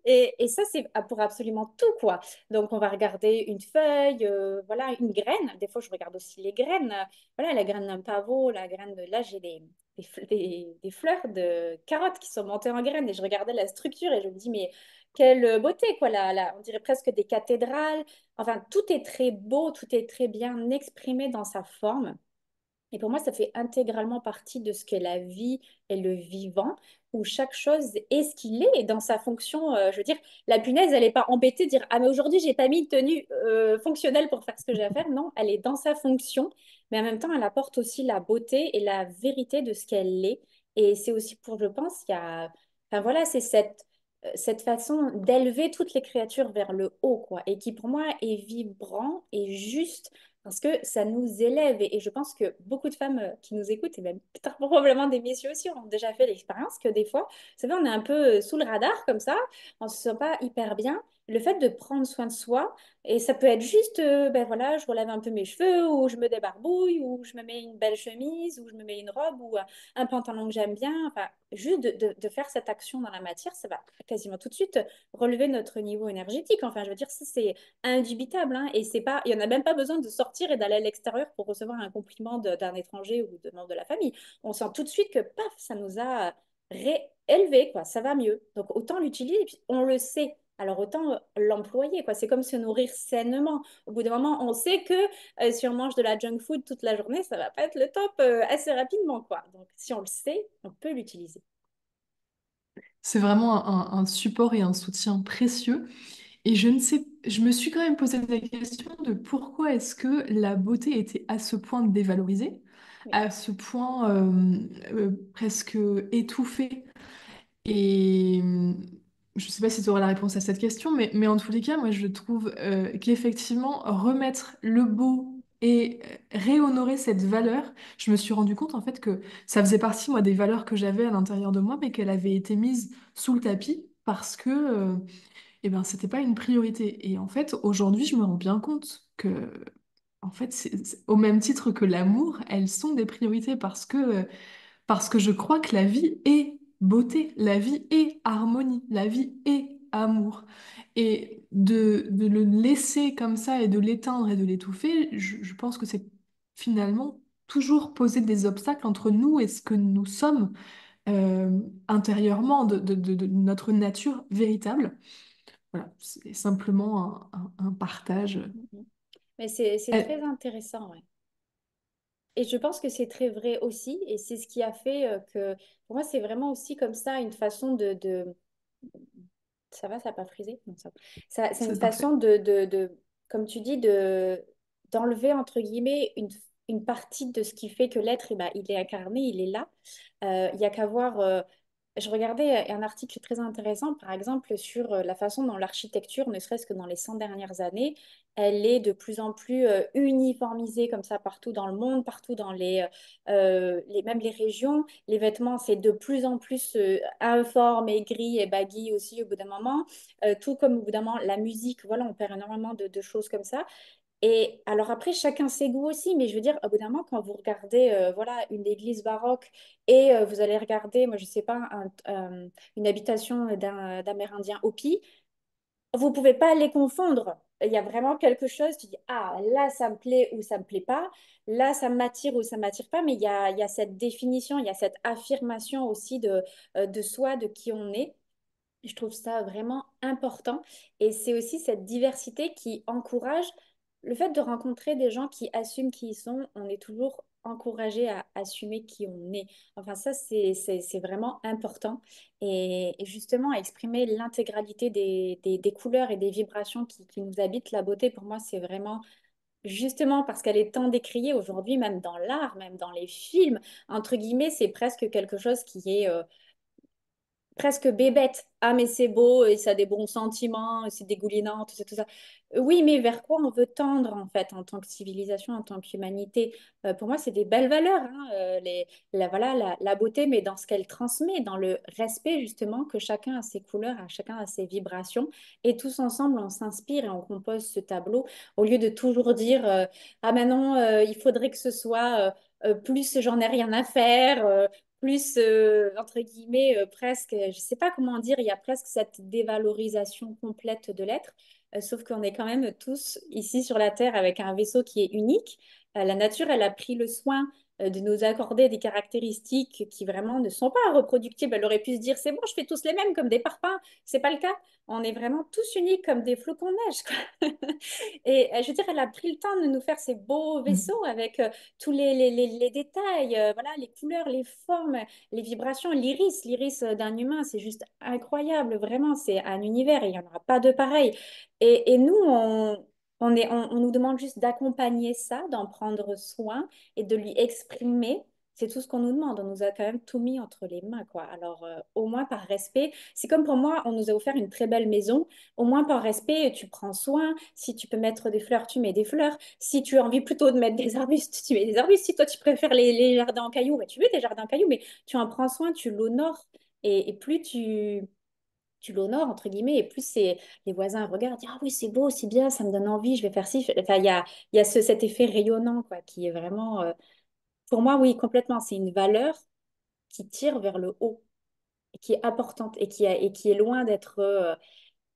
Et ça, c'est pour absolument tout, quoi. Donc, on va regarder une feuille, voilà, une graine. Des fois, je regarde aussi les graines. Voilà, la graine d'un pavot, la graine de... Là, j'ai des fleurs de carottes qui sont montées en graines. Et je regardais la structure et je me dis, mais quelle beauté, quoi. On dirait presque des cathédrales. Enfin, tout est très beau, tout est très bien exprimé dans sa forme. Et pour moi, ça fait intégralement partie de ce qu'est la vie et le vivant, où chaque chose est ce qu'il est et dans sa fonction. Je veux dire, la punaise, elle n'est pas embêtée de dire ah, mais aujourd'hui, j'ai pas mis de tenue fonctionnelle pour faire ce que j'ai à faire. Non, elle est dans sa fonction, mais en même temps, elle apporte aussi la beauté et la vérité de ce qu'elle est. Et c'est aussi pour, je pense, il y a. Enfin voilà, c'est cette cette façon d'élever toutes les créatures vers le haut, quoi, et qui pour moi est vibrant et juste parce que ça nous élève. Et je pense que beaucoup de femmes qui nous écoutent, et même peut-être probablement des messieurs aussi, ont déjà fait l'expérience que des fois, vous savez, on est un peu sous le radar comme ça, on se sent pas hyper bien. Le fait de prendre soin de soi, et ça peut être juste, ben voilà, je relève un peu mes cheveux, ou je me débarbouille, ou je me mets une belle chemise, ou je me mets une robe, ou un pantalon que j'aime bien. Enfin, juste de faire cette action dans la matière, ça va quasiment tout de suite relever notre niveau énergétique. Enfin, je veux dire, ça, c'est indubitable. Hein, et c'est pas, il n'y en a même pas besoin de sortir et d'aller à l'extérieur pour recevoir un compliment d'un étranger ou de membre de la famille. On sent tout de suite que, paf, ça nous a réélevé, quoi. Ça va mieux. Donc, autant l'utiliser, et puis on le sait. Alors autant l'employer, quoi. C'est comme se nourrir sainement. Au bout d'un moment, on sait que si on mange de la junk food toute la journée, ça va pas être le top assez rapidement, quoi. Donc si on le sait, on peut l'utiliser. C'est vraiment un support et un soutien précieux. Et je ne sais, je me suis quand même posé la question de pourquoi est-ce que la beauté était à ce point dévalorisée, Oui. à ce point presque étouffée. Et je ne sais pas si tu auras la réponse à cette question, mais en tous les cas, moi je trouve qu'effectivement, remettre le beau et réhonorer cette valeur, je me suis rendu compte en fait que ça faisait partie moi des valeurs que j'avais à l'intérieur de moi, mais qu'elle avait été mise sous le tapis parce que eh ben, c'était pas une priorité. Et en fait, aujourd'hui, je me rends bien compte que en fait, au même titre que l'amour, elles sont des priorités parce que je crois que la vie est beauté, la vie est harmonie, la vie est amour. Et de le laisser comme ça et de l'éteindre et de l'étouffer, je pense que c'est finalement toujours poser des obstacles entre nous et ce que nous sommes intérieurement de notre nature véritable. Voilà, c'est simplement un partage. Mhm. Mais c'est très Euh, intéressant, ouais. Et je pense que c'est très vrai aussi, et c'est ce qui a fait que, pour moi, c'est vraiment aussi comme ça une façon Ça va, ça n'a pas frisé? Non, ça va. C'est une c'est façon parfait. comme tu dis, d'enlever, entre guillemets, une partie de ce qui fait que l'être, eh ben, il est incarné, il est là. Il y a qu'à voir. Je regardais un article très intéressant, par exemple, sur la façon dont l'architecture, ne serait-ce que dans les 100 dernières années, elle est de plus en plus uniformisée comme ça partout dans le monde, partout dans même les régions. Les vêtements, c'est de plus en plus informe et gris et baggy aussi au bout d'un moment. Tout comme au bout d'un moment, la musique, voilà, on perd énormément de choses comme ça. Et alors après, chacun ses goûts aussi, mais je veux dire, au bout d'un moment, quand vous regardez voilà, une église baroque et vous allez regarder, moi je sais pas, une habitation d'Amérindien Hopi, vous pouvez pas les confondre. Il y a vraiment quelque chose, tu dis, ah, là ça me plaît ou ça me plaît pas, là ça m'attire ou ça m'attire pas, mais il y a cette définition, il y a cette affirmation aussi de soi, de qui on est. Je trouve ça vraiment important. Et c'est aussi cette diversité qui encourage le fait de rencontrer des gens qui assument qui ils sont. On est toujours encouragé à assumer qui on est. Enfin, ça, c'est vraiment important. Et justement, exprimer l'intégralité des couleurs et des vibrations qui nous habitent. La beauté, pour moi, c'est vraiment justement parce qu'elle est tant décriée aujourd'hui, même dans l'art, même dans les films. Entre guillemets, c'est presque quelque chose qui est presque bébête. Ah, mais c'est beau et ça a des bons sentiments, et c'est dégoulinant, tout ça, tout ça. Oui, mais vers quoi on veut tendre, en fait, en tant que civilisation, en tant qu'humanité? Pour moi, c'est des belles valeurs, hein, voilà, la beauté, mais dans ce qu'elle transmet, dans le respect, justement, que chacun a ses couleurs, chacun a ses vibrations. Et tous ensemble, on s'inspire et on compose ce tableau, au lieu de toujours dire ah, maintenant, il faudrait que ce soit plus j'en ai rien à faire. Plus, entre guillemets, presque, je ne sais pas comment dire, il y a presque cette dévalorisation complète de l'être, sauf qu'on est quand même tous ici sur la Terre avec un vaisseau qui est unique. La nature, elle a pris le soin de nous accorder des caractéristiques qui vraiment ne sont pas reproductibles. Elle aurait pu se dire, c'est bon, je fais tous les mêmes comme des parpaings. C'est pas le cas. On est vraiment tous uniques comme des flocons de neige, quoi. Et je veux dire, elle a pris le temps de nous faire ces beaux vaisseaux avec tous les détails, voilà, les couleurs, les formes, les vibrations, l'iris. L'iris d'un humain, c'est juste incroyable, vraiment, c'est un univers et il n'y en aura pas de pareil. Et nous, on nous demande juste d'accompagner ça, d'en prendre soin et de lui exprimer. c'est tout ce qu'on nous demande. On nous a quand même tout mis entre les mains, quoi. Alors, au moins par respect, c'est comme pour moi, on nous a offert une très belle maison. Au moins par respect, tu prends soin. Si tu peux mettre des fleurs, tu mets des fleurs. Si tu as envie plutôt de mettre des arbustes, tu mets des arbustes. Si toi, tu préfères les jardins en cailloux, bah, tu mets des jardins en cailloux, mais tu en prends soin, tu l'honores. Et plus tu l'honores, entre guillemets, et plus c'est les voisins regardent, disent, ah oui, c'est beau, c'est bien, ça me donne envie, je vais faire ci. Enfin, il y a cet effet rayonnant, quoi, qui est vraiment, pour moi, oui, complètement. C'est une valeur qui tire vers le haut, et qui est importante, et qui est loin d'être.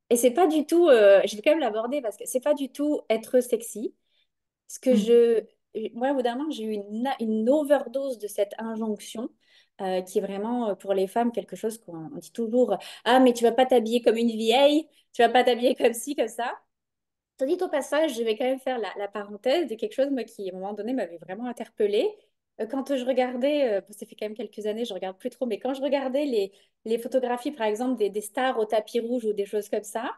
Et c'est pas du tout, je vais quand même l'aborder parce que c'est pas du tout être sexy. Ce que Mm. moi, au bout d'un moment, j'ai eu une overdose de cette injonction. Qui est vraiment pour les femmes quelque chose qu'on dit toujours, ah mais tu vas pas t'habiller comme une vieille, tu vas pas t'habiller comme ci, comme ça. Tandis au passage, je vais quand même faire la parenthèse de quelque chose moi, qui, à un moment donné, m'avait vraiment interpellée. Quand je regardais, bon, ça fait quand même quelques années, je regarde plus trop, mais quand je regardais les photographies, par exemple, des stars au tapis rouge ou des choses comme ça,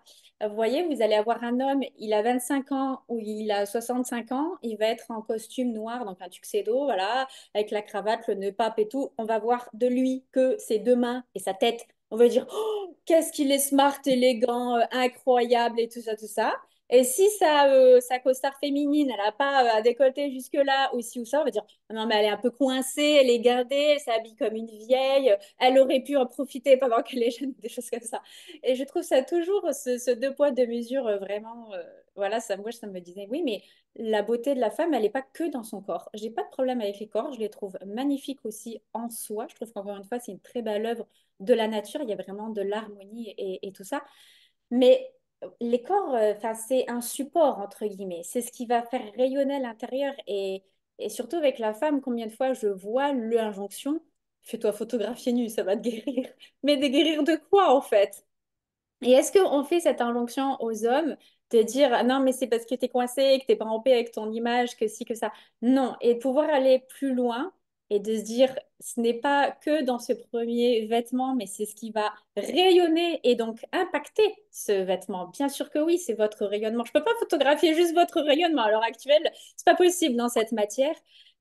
vous voyez, vous allez avoir un homme, il a 25 ans ou il a 65 ans, il va être en costume noir, donc un tuxedo, voilà, avec la cravate, le nœud pape et tout. On va voir de lui que ses deux mains et sa tête. On va dire, oh, qu'est-ce qu'il est smart, élégant, incroyable et tout ça, tout ça. Et si sa costard féminine, elle n'a pas un décolleté jusque-là, ou ci ou ça, on va dire, ah non, mais elle est un peu coincée, elle est gardée, elle s'habille comme une vieille, elle aurait pu en profiter pendant qu'elle est jeune, des choses comme ça. Et je trouve ça toujours, ce deux poids, deux mesures, vraiment, voilà, ça, moi, ça me disait, oui, mais la beauté de la femme, elle n'est pas que dans son corps. J'ai pas de problème avec les corps, je les trouve magnifiques aussi en soi. Je trouve qu'encore une fois, c'est une très belle œuvre de la nature, il y a vraiment de l'harmonie et tout ça. Mais les corps, enfin, c'est un support, entre guillemets. C'est ce qui va faire rayonner l'intérieur. Et surtout avec la femme, combien de fois je vois l'injonction, fais-toi photographier nu, ça va te guérir. Mais de guérir de quoi, en fait? Et est-ce qu'on fait cette injonction aux hommes de dire ah non, mais c'est parce que tu es coincé, que tu n'es pas en paix avec ton image, que si, que ça. Non. Et de pouvoir aller plus loin et de se dire ce n'est pas que dans ce premier vêtement, mais c'est ce qui va rayonner et donc impacter ce vêtement. Bien sûr que oui, c'est votre rayonnement. Je ne peux pas photographier juste votre rayonnement à l'heure actuelle. C'est pas possible dans cette matière.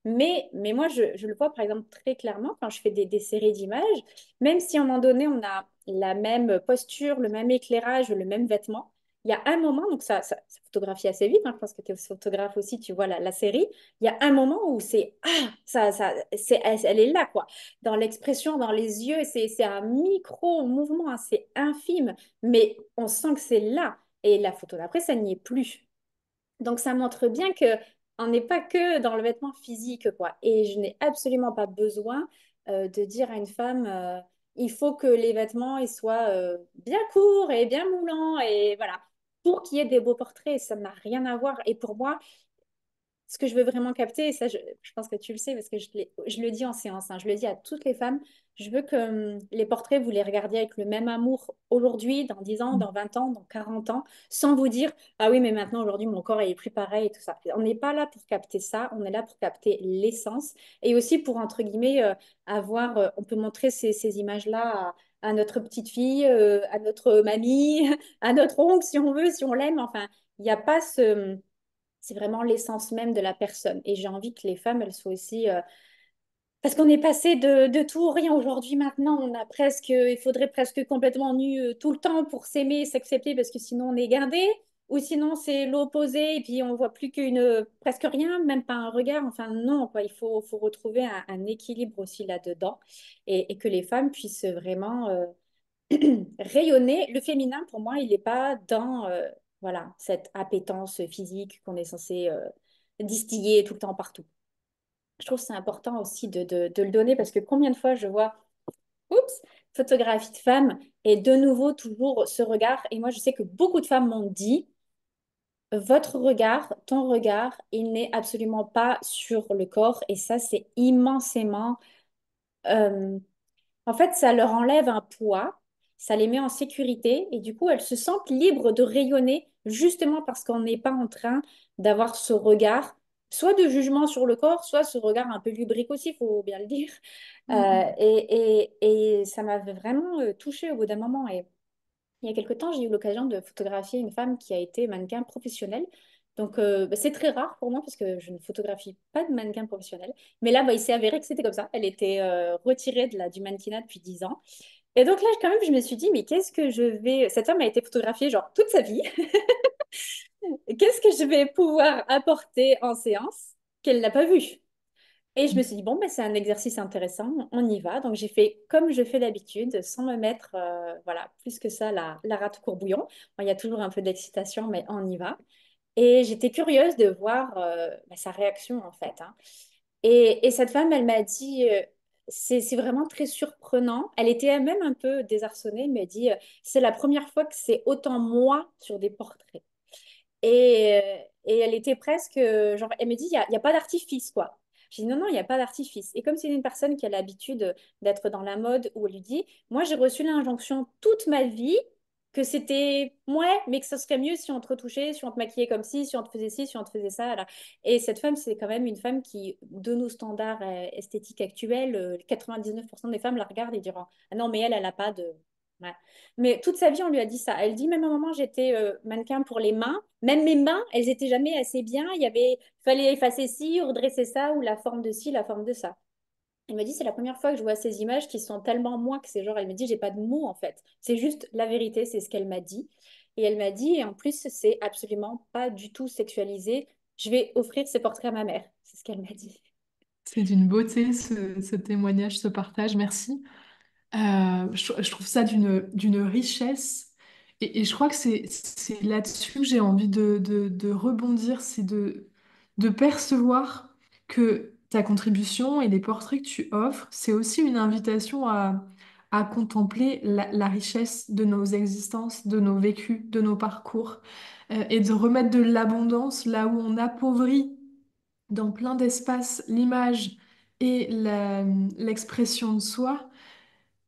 Mais moi, je le vois par exemple très clairement quand je fais des séries d'images, même si à un moment donné, on a la même posture, le même éclairage, le même vêtement. Il y a un moment, donc ça photographie assez vite, hein, je pense que tu es photographe aussi, tu vois la série. Il y a un moment où c'est, ah, elle est là, quoi. Dans l'expression, dans les yeux, c'est un micro-mouvement, hein, c'est infime, mais on sent que c'est là. Et la photo d'après, ça n'y est plus. Donc, ça montre bien que on n'est pas que dans le vêtement physique, quoi. Et je n'ai absolument pas besoin de dire à une femme, il faut que les vêtements ils soient bien courts et bien moulants, et voilà, pour qu'il y ait des beaux portraits. Ça n'a rien à voir. Et pour moi, ce que je veux vraiment capter, et ça, je pense que tu le sais parce que je le dis en séance, hein, je le dis à toutes les femmes, je veux que les portraits, vous les regardiez avec le même amour aujourd'hui, dans 10 ans, dans 20 ans, dans 40 ans, sans vous dire, ah oui, mais maintenant, aujourd'hui, mon corps est plus pareil et tout ça. On n'est pas là pour capter ça, on est là pour capter l'essence et aussi pour, entre guillemets, avoir, on peut montrer ces images-là à notre petite fille, à notre mamie, à notre oncle, si on veut, si on l'aime. Enfin, il n'y a pas ce c'est vraiment l'essence même de la personne. Et j'ai envie que les femmes, elles soient aussi... parce qu'on est passé de tout au rien aujourd'hui. Maintenant, on a presque... Il faudrait presque complètement nu tout le temps pour s'aimer, s'accepter, parce que sinon, on est gardé. Ou sinon, c'est l'opposé, et puis on voit plus presque rien, même pas un regard. Enfin, non, quoi. Il faut retrouver un équilibre aussi là-dedans. Et que les femmes puissent vraiment... rayonner. Le féminin, pour moi, il n'est pas dans voilà, cette appétence physique qu'on est censé distiller tout le temps partout. Je trouve que c'est important aussi de le donner parce que combien de fois je vois, oups, photographie de femme et de nouveau toujours ce regard. Et moi, je sais que beaucoup de femmes m'ont dit, votre regard, ton regard, il n'est absolument pas sur le corps. Et ça, c'est immensément euh, en fait, ça leur enlève un poids, ça les met en sécurité et du coup, elles se sentent libres de rayonner justement parce qu'on n'est pas en train d'avoir ce regard, soit de jugement sur le corps, soit ce regard un peu lubrique aussi, il faut bien le dire. Mm. Et ça m'avait vraiment touchée au bout d'un moment. Et il y a quelque temps, j'ai eu l'occasion de photographier une femme qui a été mannequin professionnel. Donc, bah, c'est très rare pour moi parce que je ne photographie pas de mannequin professionnel. Mais là, bah, il s'est avéré que c'était comme ça. Elle était retirée du mannequinat depuis 10 ans. Et donc là, quand même, je me suis dit, mais qu'est-ce que je vais... Cette femme a été photographiée genre toute sa vie. Qu'est-ce que je vais pouvoir apporter en séance qu'elle n'a pas vu? Et je me suis dit, bon, ben, c'est un exercice intéressant, on y va. Donc, j'ai fait comme je fais d'habitude, sans me mettre, voilà, plus que ça, la rate au courbouillon. Bon, il y a toujours un peu d'excitation, mais on y va. Et j'étais curieuse de voir bah, sa réaction, en fait, hein. Et cette femme, elle m'a dit, c'est vraiment très surprenant. Elle était elle-même un peu désarçonnée. Elle m'a dit, c'est la première fois que c'est autant moi sur des portraits. Et elle était presque, genre, elle me dit, il y a pas d'artifice, quoi. J'ai dit, non, non, il n'y a pas d'artifice. Et comme c'est une personne qui a l'habitude d'être dans la mode, où elle lui dit, moi, j'ai reçu l'injonction toute ma vie que c'était, ouais, mais que ça serait mieux si on te retouchait, si on te maquillait comme ci, si on te faisait ci, si on te faisait ça. Là. Et cette femme, c'est quand même une femme qui, de nos standards esthétiques actuels, 99% des femmes la regardent et diront, ah non, mais elle n'a pas de... Ouais. Mais toute sa vie, on lui a dit ça. Elle dit, même à un moment, j'étais mannequin pour les mains. Même mes mains, elles étaient jamais assez bien. Fallait effacer ci, redresser ça, ou la forme de ci, la forme de ça. Elle me dit, c'est la première fois que je vois ces images qui sont tellement moi que c'est genre, elle me dit, j'ai pas de mots en fait. C'est juste la vérité, c'est ce qu'elle m'a dit. Et elle m'a dit, et en plus, c'est absolument pas du tout sexualisé. Je vais offrir ces portraits à ma mère. C'est ce qu'elle m'a dit. C'est d'une beauté ce témoignage, ce partage, merci. Je trouve ça d'une richesse et je crois que c'est là-dessus que j'ai envie de rebondir, c'est de percevoir que ta contribution et les portraits que tu offres, c'est aussi une invitation à contempler la richesse de nos existences, de nos vécus, de nos parcours, et de remettre de l'abondance là où on appauvrit dans plein d'espaces l'image et l'expression de soi.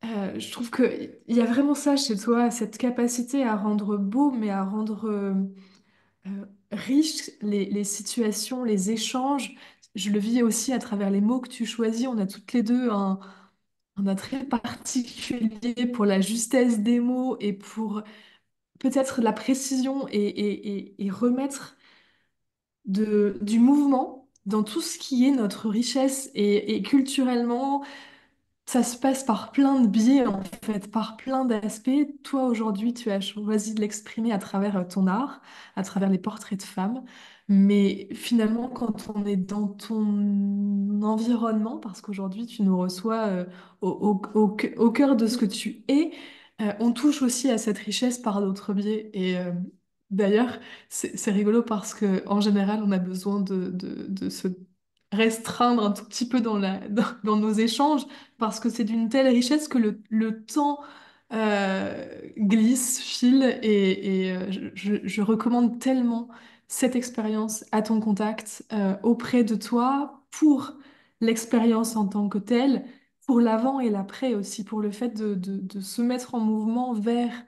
Je trouve qu'il y a vraiment ça chez toi, cette capacité à rendre beau, mais à rendre riche les situations, les échanges. Je le vis aussi à travers les mots que tu choisis. On a toutes les deux un attrait particulier pour la justesse des mots et pour peut-être la précision et remettre du mouvement dans tout ce qui est notre richesse et culturellement. Ça se passe par plein de biais, en fait, par plein d'aspects. Toi, aujourd'hui, tu as choisi de l'exprimer à travers ton art, à travers les portraits de femmes. Mais finalement, quand on est dans ton environnement, parce qu'aujourd'hui, tu nous reçois au cœur de ce que tu es, on touche aussi à cette richesse par d'autres biais. Et d'ailleurs, c'est rigolo parce que en général, on a besoin de se restreindre un tout petit peu dans nos échanges parce que c'est d'une telle richesse que le temps glisse, file et je recommande tellement cette expérience à ton contact auprès de toi pour l'expérience en tant que telle, pour l'avant et l'après aussi, pour le fait de se mettre en mouvement vers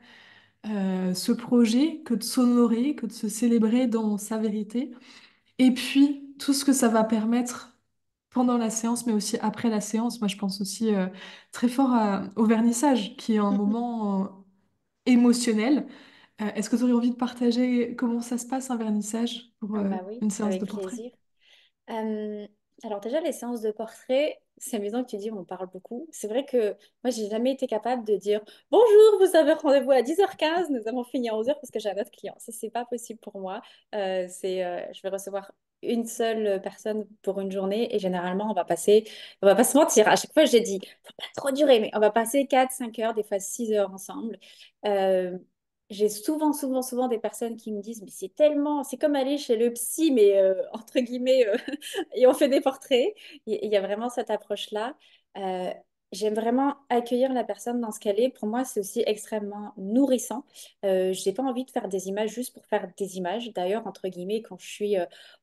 ce projet, que de s'honorer, que de se célébrer dans sa vérité. Et puis, tout ce que ça va permettre pendant la séance, mais aussi après la séance. Moi, je pense aussi très fort au vernissage, qui est un moment émotionnel. Est-ce que tu aurais envie de partager comment ça se passe, un vernissage, pour Ah bah oui, une séance de avec portrait? plaisir. Euh, alors déjà, les séances de portrait, c'est amusant que tu dis on parle beaucoup. C'est vrai que moi, j'ai jamais été capable de dire bonjour, vous avez rendez-vous à 10h15, nous avons fini à 11h parce que j'ai un autre client. Ça, c'est pas possible pour moi. Je vais recevoir une seule personne pour une journée et généralement, on va pas se mentir. À chaque fois, j'ai dit, faut pas trop durer, mais on va passer 4, 5 heures, des fois 6 heures ensemble. Euh, j'ai souvent des personnes qui me disent, mais c'est comme aller chez le psy, mais entre guillemets, et on fait des portraits. Il y a vraiment cette approche-là. Euh, J'aime vraiment accueillir la personne dans ce qu'elle est. Pour moi, c'est aussi extrêmement nourrissant. J'ai pas envie de faire des images juste pour faire des images. D'ailleurs, entre guillemets, quand je suis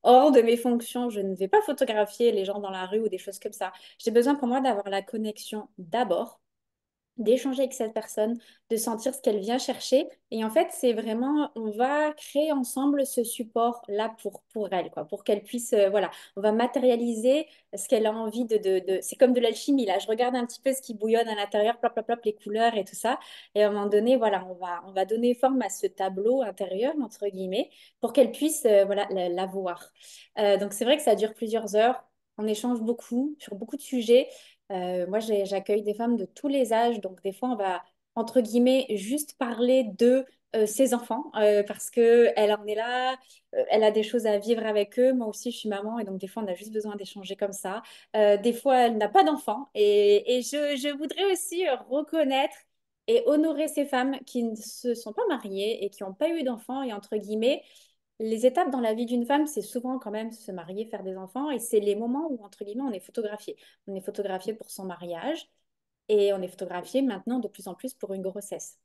hors de mes fonctions, je ne vais pas photographier les gens dans la rue ou des choses comme ça. J'ai besoin pour moi d'avoir la connexion d'abord d'échanger avec cette personne, de sentir ce qu'elle vient chercher. Et en fait, c'est vraiment, on va créer ensemble ce support-là pour elle, quoi, pour qu'elle puisse, voilà, on va matérialiser ce qu'elle a envie C'est comme de l'alchimie, là. Je regarde un petit peu ce qui bouillonne à l'intérieur, plop, plop, plop, les couleurs et tout ça. Et à un moment donné, voilà, on va donner forme à ce tableau intérieur, entre guillemets, pour qu'elle puisse, voilà, la voir. Donc, c'est vrai que ça dure plusieurs heures. On échange beaucoup sur beaucoup de sujets. Moi, j'accueille des femmes de tous les âges, donc des fois, on va, entre guillemets, juste parler de ses enfants, parce qu'elle en est là, elle a des choses à vivre avec eux. Moi aussi, je suis maman, et donc des fois, on a juste besoin d'échanger comme ça. Des fois, elle n'a pas d'enfants, et je voudrais aussi reconnaître et honorer ces femmes qui ne se sont pas mariées et qui n'ont pas eu d'enfants, et entre guillemets, les étapes dans la vie d'une femme, c'est souvent quand même se marier, faire des enfants, et c'est les moments où, entre guillemets, on est photographié. On est photographié pour son mariage, et on est photographié maintenant de plus en plus pour une grossesse.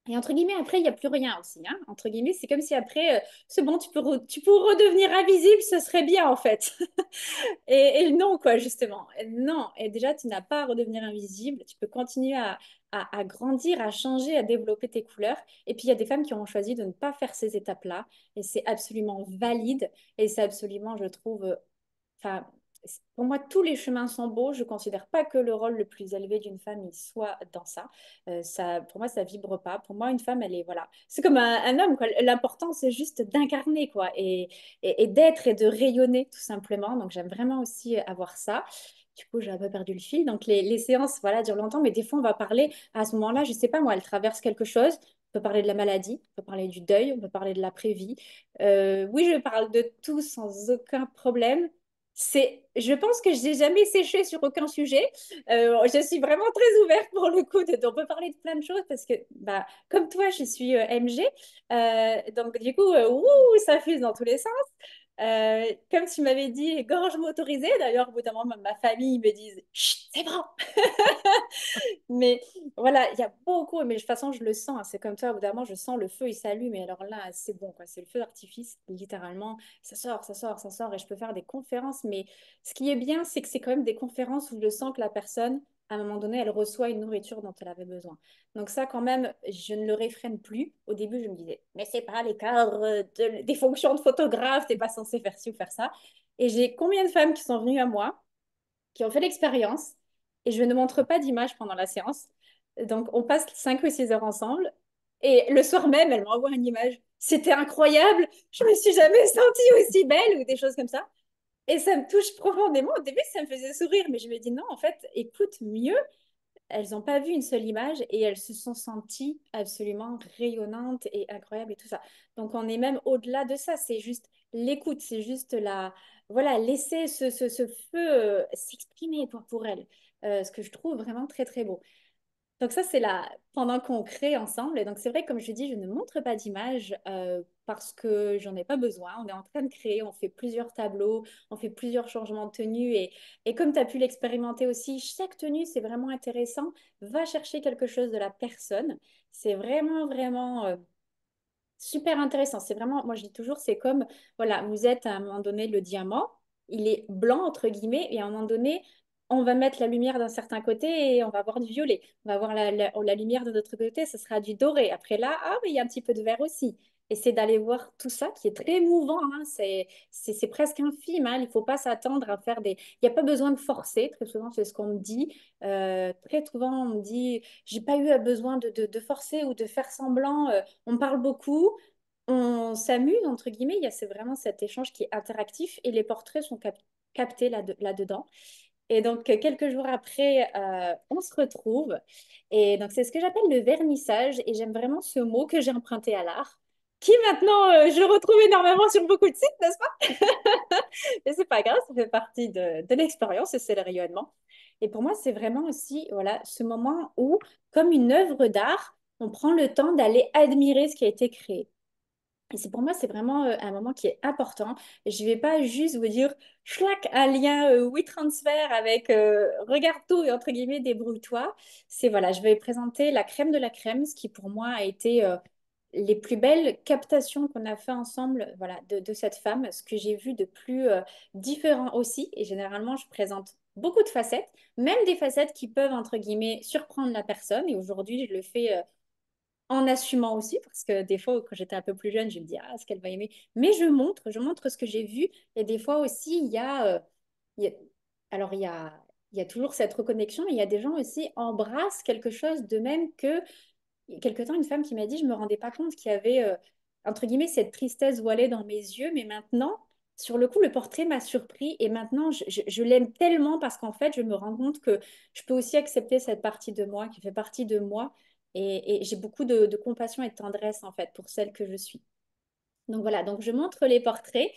Et entre guillemets, après, il n'y a plus rien aussi, hein. Entre guillemets, c'est comme si après, c'est bon, tu peux redevenir invisible, ce serait bien en fait. Et non, quoi, justement. Non. Et déjà, tu n'as pas à redevenir invisible. Tu peux continuer à grandir, à changer, à développer tes couleurs. Et puis, il y a des femmes qui ont choisi de ne pas faire ces étapes-là. Et c'est absolument valide. Et c'est absolument, je trouve, enfin, pour moi, tous les chemins sont beaux. Je ne considère pas que le rôle le plus élevé d'une femme il soit dans ça. Pour moi, ça vibre pas. Pour moi, une femme, elle est voilà. C'est comme un homme, quoi. L'important, c'est juste d'incarner, quoi, et d'être et de rayonner, tout simplement. Donc, j'aime vraiment aussi avoir ça. Du coup, j'ai un peu perdu le fil. Donc, les séances, voilà, durent longtemps, mais des fois, on va parler à ce moment-là, je sais pas moi, elle traverse quelque chose. On peut parler de la maladie, on peut parler du deuil, on peut parler de l'après-vie. Oui, je parle de tout sans aucun problème. Je pense que j'ai jamais séché sur aucun sujet. Je suis vraiment très ouverte pour le coup. On peut parler de plein de choses parce que, bah, comme toi, je suis MG. Donc, du coup, ça fuse dans tous les sens. Comme tu m'avais dit, gorge motorisée. D'ailleurs, au bout d'un moment, ma famille me dit, chut, c'est bon. Mais voilà, il y a beaucoup, mais de toute façon, je le sens, hein, c'est comme toi, au bout d'un moment, je sens le feu, il s'allume, mais alors là, c'est bon, quoi. C'est le feu d'artifice, littéralement. Ça sort, ça sort, ça sort, et je peux faire des conférences, mais ce qui est bien, c'est que c'est quand même des conférences où je sens que la personne, à un moment donné, elle reçoit une nourriture dont elle avait besoin. Donc ça, quand même, je ne le réfrène plus. Au début, je me disais, mais c'est pas les cadres des fonctions de photographe, t'es pas censé faire ci ou faire ça. Et j'ai combien de femmes qui sont venues à moi qui ont fait l'expérience et je ne montre pas d'image pendant la séance. Donc, on passe 5 ou 6 heures ensemble et le soir même, elle m'envoie une image. C'était incroyable, je me suis jamais sentie aussi belle ou des choses comme ça. Et ça me touche profondément. Au début, ça me faisait sourire, mais je me dis non, en fait, écoute mieux. Elles n'ont pas vu une seule image et elles se sont senties absolument rayonnantes et incroyables et tout ça. Donc, on est même au-delà de ça. C'est juste l'écoute, c'est juste voilà, laisser ce feu s'exprimer pour elles. Ce que je trouve vraiment très, très beau. Donc ça, c'est là, pendant qu'on crée ensemble. Et donc c'est vrai, comme je dis, je ne montre pas d'image parce que j'en ai pas besoin. On est en train de créer, on fait plusieurs tableaux, on fait plusieurs changements de tenue. Et comme tu as pu l'expérimenter aussi, chaque tenue, c'est vraiment intéressant. Va chercher quelque chose de la personne. C'est vraiment, vraiment super intéressant. C'est vraiment, moi je dis toujours, c'est comme, voilà, vous êtes à un moment donné le diamant, il est blanc entre guillemets, et à un moment donné, on va mettre la lumière d'un certain côté et on va avoir du violet. On va avoir la lumière de l'autre côté, ce sera du doré. Après là, ah, mais il y a un petit peu de vert aussi. Et c'est d'aller voir tout ça qui est très émouvant, hein. C'est presque un film, hein. Il ne faut pas s'attendre à faire des... Il n'y a pas besoin de forcer, très souvent c'est ce qu'on me dit. Très souvent on me dit, j'ai pas eu besoin de forcer ou de faire semblant. On parle beaucoup, on s'amuse, entre guillemets. C'est vraiment cet échange qui est interactif et les portraits sont captés là-dedans. Et donc, quelques jours après, on se retrouve. Et donc, c'est ce que j'appelle le vernissage. Et j'aime vraiment ce mot que j'ai emprunté à l'art, qui maintenant, je retrouve énormément sur beaucoup de sites, n'est-ce pas? Mais c'est pas grave, ça fait partie de l'expérience et c'est le rayonnement. Et pour moi, c'est vraiment aussi voilà, ce moment où, comme une œuvre d'art, on prend le temps d'aller admirer ce qui a été créé. Et c'est pour moi, c'est vraiment un moment qui est important. Je ne vais pas juste vous dire, schlac, un lien WeTransfer avec regarde tout et entre guillemets, débrouille-toi. C'est voilà, je vais présenter la crème de la crème, ce qui pour moi a été les plus belles captations qu'on a fait ensemble voilà, de cette femme, ce que j'ai vu de plus différent aussi. Et généralement, je présente beaucoup de facettes, même des facettes qui peuvent, entre guillemets, surprendre la personne. Et aujourd'hui, je le fais en assumant aussi, parce que des fois, quand j'étais un peu plus jeune, je me dis, ah, est-ce qu'elle va aimer? Mais je montre ce que j'ai vu. Et des fois aussi, il y a- alors il y a toujours cette reconnexion, mais il y a des gens aussi embrassent quelque chose de même que il y a quelque temps, une femme qui m'a dit, je me rendais pas compte qu'il y avait, entre guillemets, cette tristesse voilée dans mes yeux, mais maintenant, sur le coup, le portrait m'a surpris et maintenant, je l'aime tellement parce qu'en fait, je me rends compte que je peux aussi accepter cette partie de moi qui fait partie de moi et j'ai beaucoup de compassion et de tendresse, en fait, pour celle que je suis. Donc voilà, donc je montre les portraits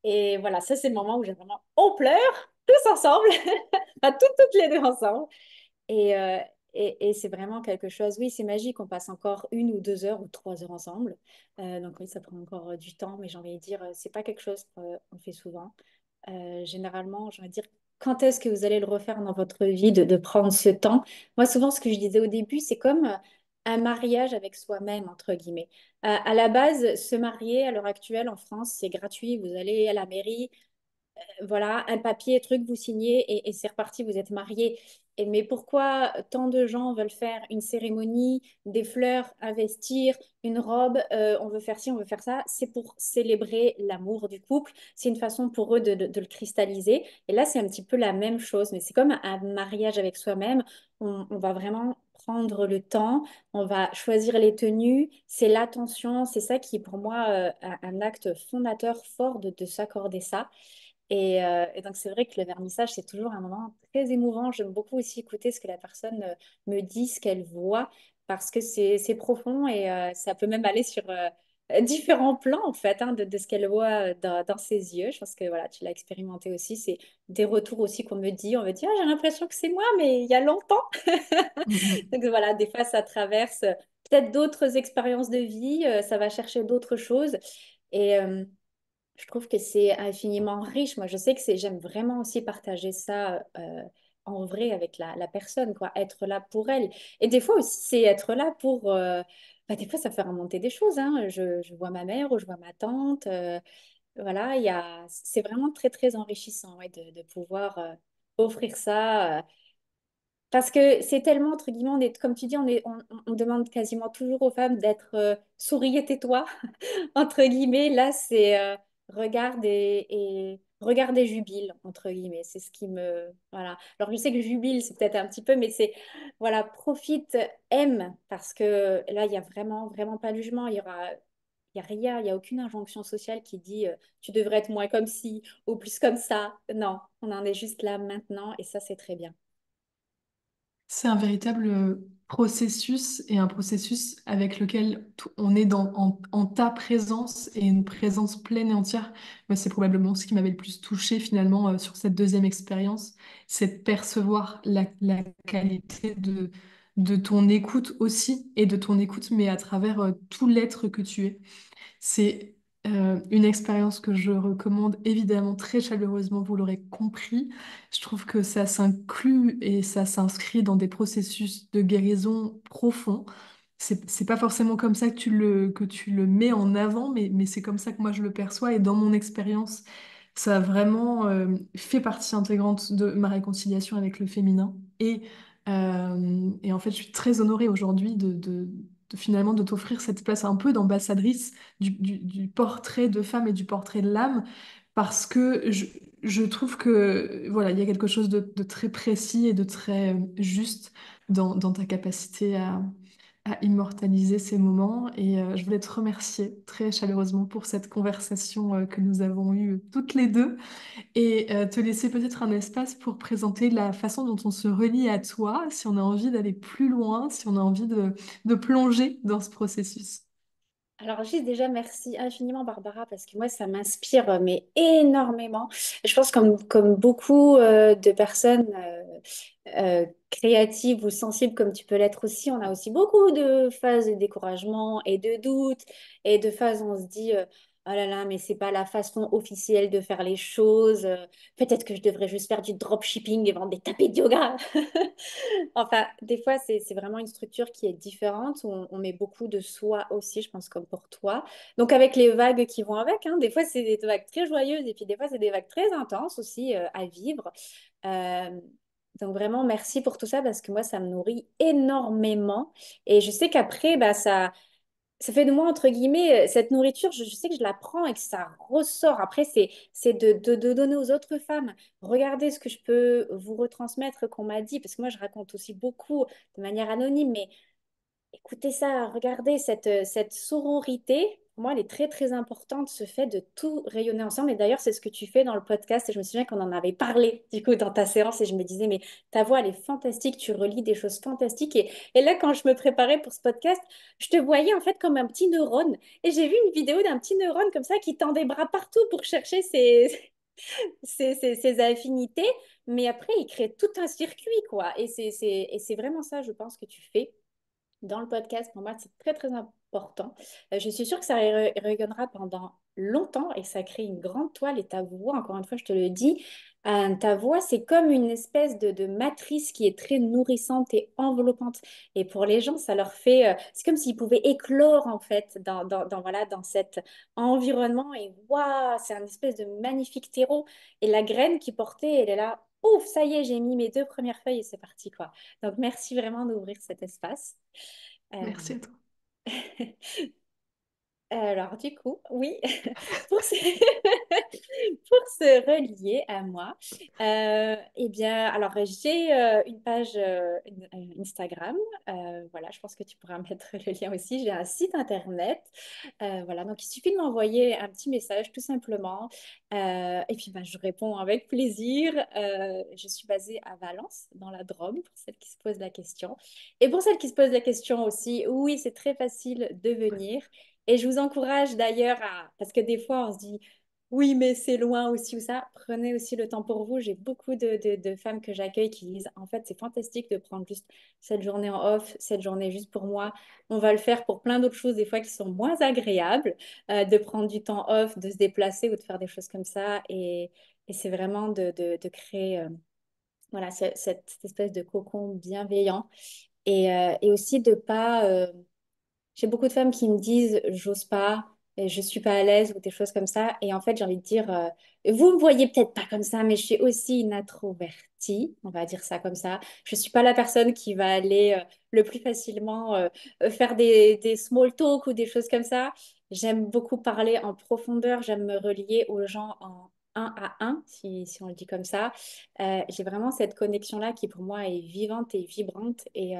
et voilà, ça, c'est le moment où j'ai vraiment, on pleure tous ensemble, enfin, toutes les deux ensemble. Et, euh, et c'est vraiment quelque chose, oui, c'est magique. On passe encore 1 ou 2 heures ou 3 heures ensemble. Donc oui, ça prend encore du temps, mais j'ai envie de dire, c'est pas quelque chose qu'on fait souvent. Généralement, j'ai envie de dire, quand est-ce que vous allez le refaire dans votre vie de prendre ce temps? Moi, souvent, ce que je disais au début, c'est comme un mariage avec soi-même, entre guillemets. À la base, se marier à l'heure actuelle en France, c'est gratuit. Vous allez à la mairie, voilà, un papier, truc, vous signez et c'est reparti, vous êtes mariés. Mais pourquoi tant de gens veulent faire une cérémonie, des fleurs, investir, une robe, on veut faire ci, on veut faire ça, c'est pour célébrer l'amour du couple, c'est une façon pour eux de le cristalliser. Et là, c'est un petit peu la même chose, mais c'est comme un mariage avec soi-même, on va vraiment prendre le temps, on va choisir les tenues, c'est l'attention, c'est ça qui est pour moi un acte fondateur fort de s'accorder ça. Et donc, c'est vrai que le vernissage, c'est toujours un moment très émouvant. J'aime beaucoup aussi écouter ce que la personne me dit, ce qu'elle voit, parce que c'est profond et ça peut même aller sur différents plans, en fait, hein, de ce qu'elle voit dans ses yeux. Je pense que voilà, tu l'as expérimenté aussi. C'est des retours aussi qu'on me dit. On me dit, ah, j'ai l'impression que c'est moi, mais il y a longtemps. Mhm. Donc voilà, des fois, ça traverse peut-être d'autres expériences de vie, ça va chercher d'autres choses. Et, je trouve que c'est infiniment riche. Moi, je sais que j'aime vraiment aussi partager ça en vrai avec la personne, quoi, être là pour elle. Et des fois aussi, c'est être là pour. Bah, des fois, ça fait remonter des choses, hein. Je vois ma mère ou je vois ma tante. Voilà, c'est vraiment très, très enrichissant, ouais, de pouvoir offrir ça. Parce que c'est tellement, entre guillemets, comme tu dis, on demande quasiment toujours aux femmes d'être souris et tais-toi entre guillemets, là, c'est regarde regarde et jubile, entre guillemets. C'est ce qui me. Voilà. Alors, je sais que jubile, c'est peut-être un petit peu, mais c'est. Voilà, profite, aime, parce que là, il y a vraiment, vraiment pas de jugement. Il y a rien, il y a aucune injonction sociale qui dit tu devrais être moins comme ci ou plus comme ça. Non, on en est juste là maintenant et ça, c'est très bien. C'est un véritable processus et un processus avec lequel on est en ta présence et une présence pleine et entière. Moi, c'est probablement ce qui m'avait le plus touché finalement sur cette deuxième expérience, c'est de percevoir la qualité de ton écoute aussi et de ton écoute, mais à travers tout l'être que tu es. C'est une expérience que je recommande évidemment très chaleureusement, vous l'aurez compris. Je trouve que ça s'inclut et ça s'inscrit dans des processus de guérison profonds. C'est pas forcément comme ça que tu le mets en avant, mais c'est comme ça que moi je le perçois et dans mon expérience, ça a vraiment fait partie intégrante de ma réconciliation avec le féminin. Et en fait, je suis très honorée aujourd'hui finalement de t'offrir cette place un peu d'ambassadrice du portrait de femme et du portrait de l'âme, parce que je trouve que voilà, il y a quelque chose de très précis et de très juste dans ta capacité à immortaliser ces moments. Et je voulais te remercier très chaleureusement pour cette conversation que nous avons eue toutes les deux et te laisser peut-être un espace pour présenter la façon dont on se relie à toi, si on a envie d'aller plus loin, si on a envie de plonger dans ce processus. Alors, juste déjà, merci infiniment, Barbara, parce que moi, ça m'inspire, mais énormément. Je pense comme beaucoup de personnes créatives ou sensibles, comme tu peux l'être aussi, on a aussi beaucoup de phases de découragement et de doute et de phases où on se dit, oh là là, mais c'est pas la façon officielle de faire les choses. Peut-être que je devrais juste faire du dropshipping et vendre des tapis de yoga. Enfin, des fois, c'est vraiment une structure qui est différente, où on met beaucoup de soi aussi, je pense, comme pour toi. Donc, avec les vagues qui vont avec, hein, des fois, c'est des vagues très joyeuses et puis des fois, c'est des vagues très intenses aussi à vivre. Euh, donc, vraiment, merci pour tout ça parce que moi, ça me nourrit énormément. Et je sais qu'après, bah, ça fait de moi, entre guillemets, cette nourriture, je sais que je la prends et que ça ressort. Après, c'est de donner aux autres femmes. Regardez ce que je peux vous retransmettre qu'on m'a dit, parce que moi, je raconte aussi beaucoup de manière anonyme, mais écoutez ça, regardez cette sororité. Pour moi, elle est très, très importante, ce fait de tout rayonner ensemble. Et d'ailleurs, c'est ce que tu fais dans le podcast. Et je me souviens qu'on en avait parlé, du coup, dans ta séance. Et je me disais, mais ta voix, elle est fantastique. Tu relis des choses fantastiques. Et là, quand je me préparais pour ce podcast, je te voyais en fait comme un petit neurone. Et j'ai vu une vidéo d'un petit neurone comme ça qui tend des bras partout pour chercher ses affinités. Mais après, il crée tout un circuit, quoi. Et c'est vraiment ça, je pense, que tu fais dans le podcast. Pour moi, c'est très, très important. Je suis sûre que ça rayonnera pendant longtemps et ça crée une grande toile. Et ta voix, encore une fois, je te le dis, ta voix, c'est comme une espèce de matrice qui est très nourrissante et enveloppante. Et pour les gens, ça leur fait... c'est comme s'ils pouvaient éclore, en fait, voilà, dans cet environnement. Et waouh, c'est un espèce de magnifique terreau. Et la graine qui portait, elle est là. Ouf, ça y est, j'ai mis mes 2 premières feuilles et c'est parti, quoi. Donc, merci vraiment d'ouvrir cet espace. Euh, Merci à toi. alors, du coup, oui, pour se, pour se relier à moi, eh bien, alors j'ai une page Instagram. Voilà, je pense que tu pourras mettre le lien aussi. J'ai un site internet. Voilà, donc il suffit de m'envoyer un petit message tout simplement. Et puis, ben, je réponds avec plaisir. Je suis basée à Valence, dans la Drôme, pour celles qui se posent la question. Et pour celles qui se posent la question aussi, oui, c'est très facile de venir. Et je vous encourage d'ailleurs à, parce que des fois on se dit, oui, mais c'est loin aussi ou ça, prenez aussi le temps pour vous. J'ai beaucoup de femmes que j'accueille qui disent, en fait, c'est fantastique de prendre juste cette journée en off, cette journée juste pour moi. On va le faire pour plein d'autres choses, des fois qui sont moins agréables, de prendre du temps off, de se déplacer ou de faire des choses comme ça. Et c'est vraiment de créer voilà, cette espèce de cocon bienveillant. Et aussi de pas... j'ai beaucoup de femmes qui me disent j'ose pas, et je suis pas à l'aise ou des choses comme ça. Et en fait, j'ai envie de dire, vous me voyez peut-être pas comme ça, mais je suis aussi une introvertie, on va dire ça comme ça. Je suis pas la personne qui va aller le plus facilement faire des small talk ou des choses comme ça. J'aime beaucoup parler en profondeur, j'aime me relier aux gens en un à un, si on le dit comme ça. J'ai vraiment cette connexion-là qui pour moi est vivante et vibrante. Et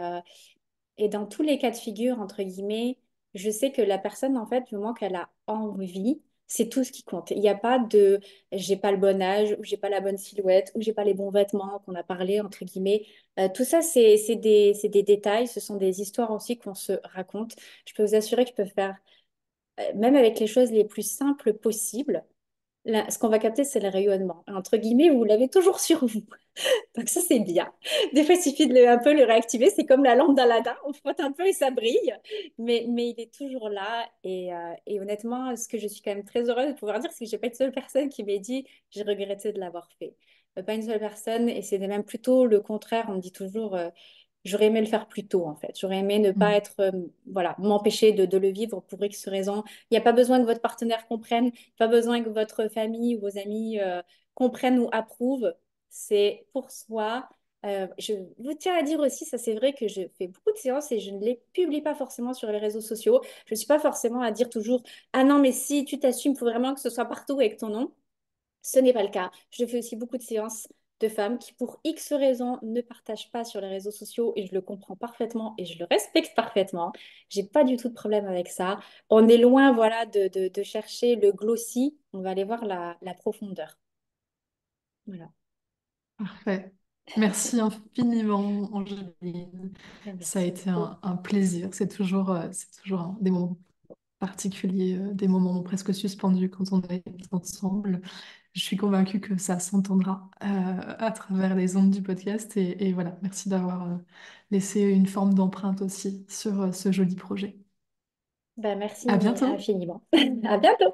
dans tous les cas de figure, entre guillemets, je sais que la personne, en fait, du moment qu'elle a envie, c'est tout ce qui compte. Il n'y a pas de j'ai pas le bon âge, ou j'ai pas la bonne silhouette, ou j'ai pas les bons vêtements qu'on a parlé, entre guillemets. Tout ça, c'est des détails, ce sont des histoires aussi qu'on se raconte. Je peux vous assurer que je peux faire, même avec les choses les plus simples possibles, ce qu'on va capter, c'est le rayonnement. Entre guillemets, vous l'avez toujours sur vous. Donc ça, c'est bien. Des fois, il suffit de un peu le réactiver. C'est comme la lampe d'Aladin. On frotte un peu et ça brille. Mais il est toujours là. Et honnêtement, ce que je suis quand même très heureuse de pouvoir dire, c'est que j'ai pas une seule personne qui m'ait dit j'ai regretté de l'avoir fait. Pas une seule personne. Et c'est même plutôt le contraire. On me dit toujours j'aurais aimé le faire plus tôt, en fait. J'aurais aimé ne pas Mm. être, voilà, m'empêcher de le vivre pour X raisons. Il n'y a pas besoin que votre partenaire comprenne, pas besoin que votre famille ou vos amis comprennent ou approuvent. C'est pour soi. Je vous tiens à dire aussi, ça c'est vrai que je fais beaucoup de séances et je ne les publie pas forcément sur les réseaux sociaux. Je ne suis pas forcément à dire toujours, ah non, mais si tu t'assumes, il faut vraiment que ce soit partout avec ton nom. Ce n'est pas le cas. Je fais aussi beaucoup de séances de femmes qui, pour X raisons, ne partagent pas sur les réseaux sociaux et je le comprends parfaitement et je le respecte parfaitement. J'ai pas du tout de problème avec ça. On est loin, voilà, de chercher le glossy. On va aller voir la profondeur. Voilà. Parfait. Merci infiniment, Angéline. Ça a Merci été beaucoup. un plaisir. C'est toujours des moments particuliers, des moments presque suspendus quand on est ensemble. Je suis convaincue que ça s'entendra à travers les ondes du podcast. Et voilà, merci d'avoir laissé une forme d'empreinte aussi sur ce joli projet. Ben, merci, À mais bientôt! infiniment. À bientôt.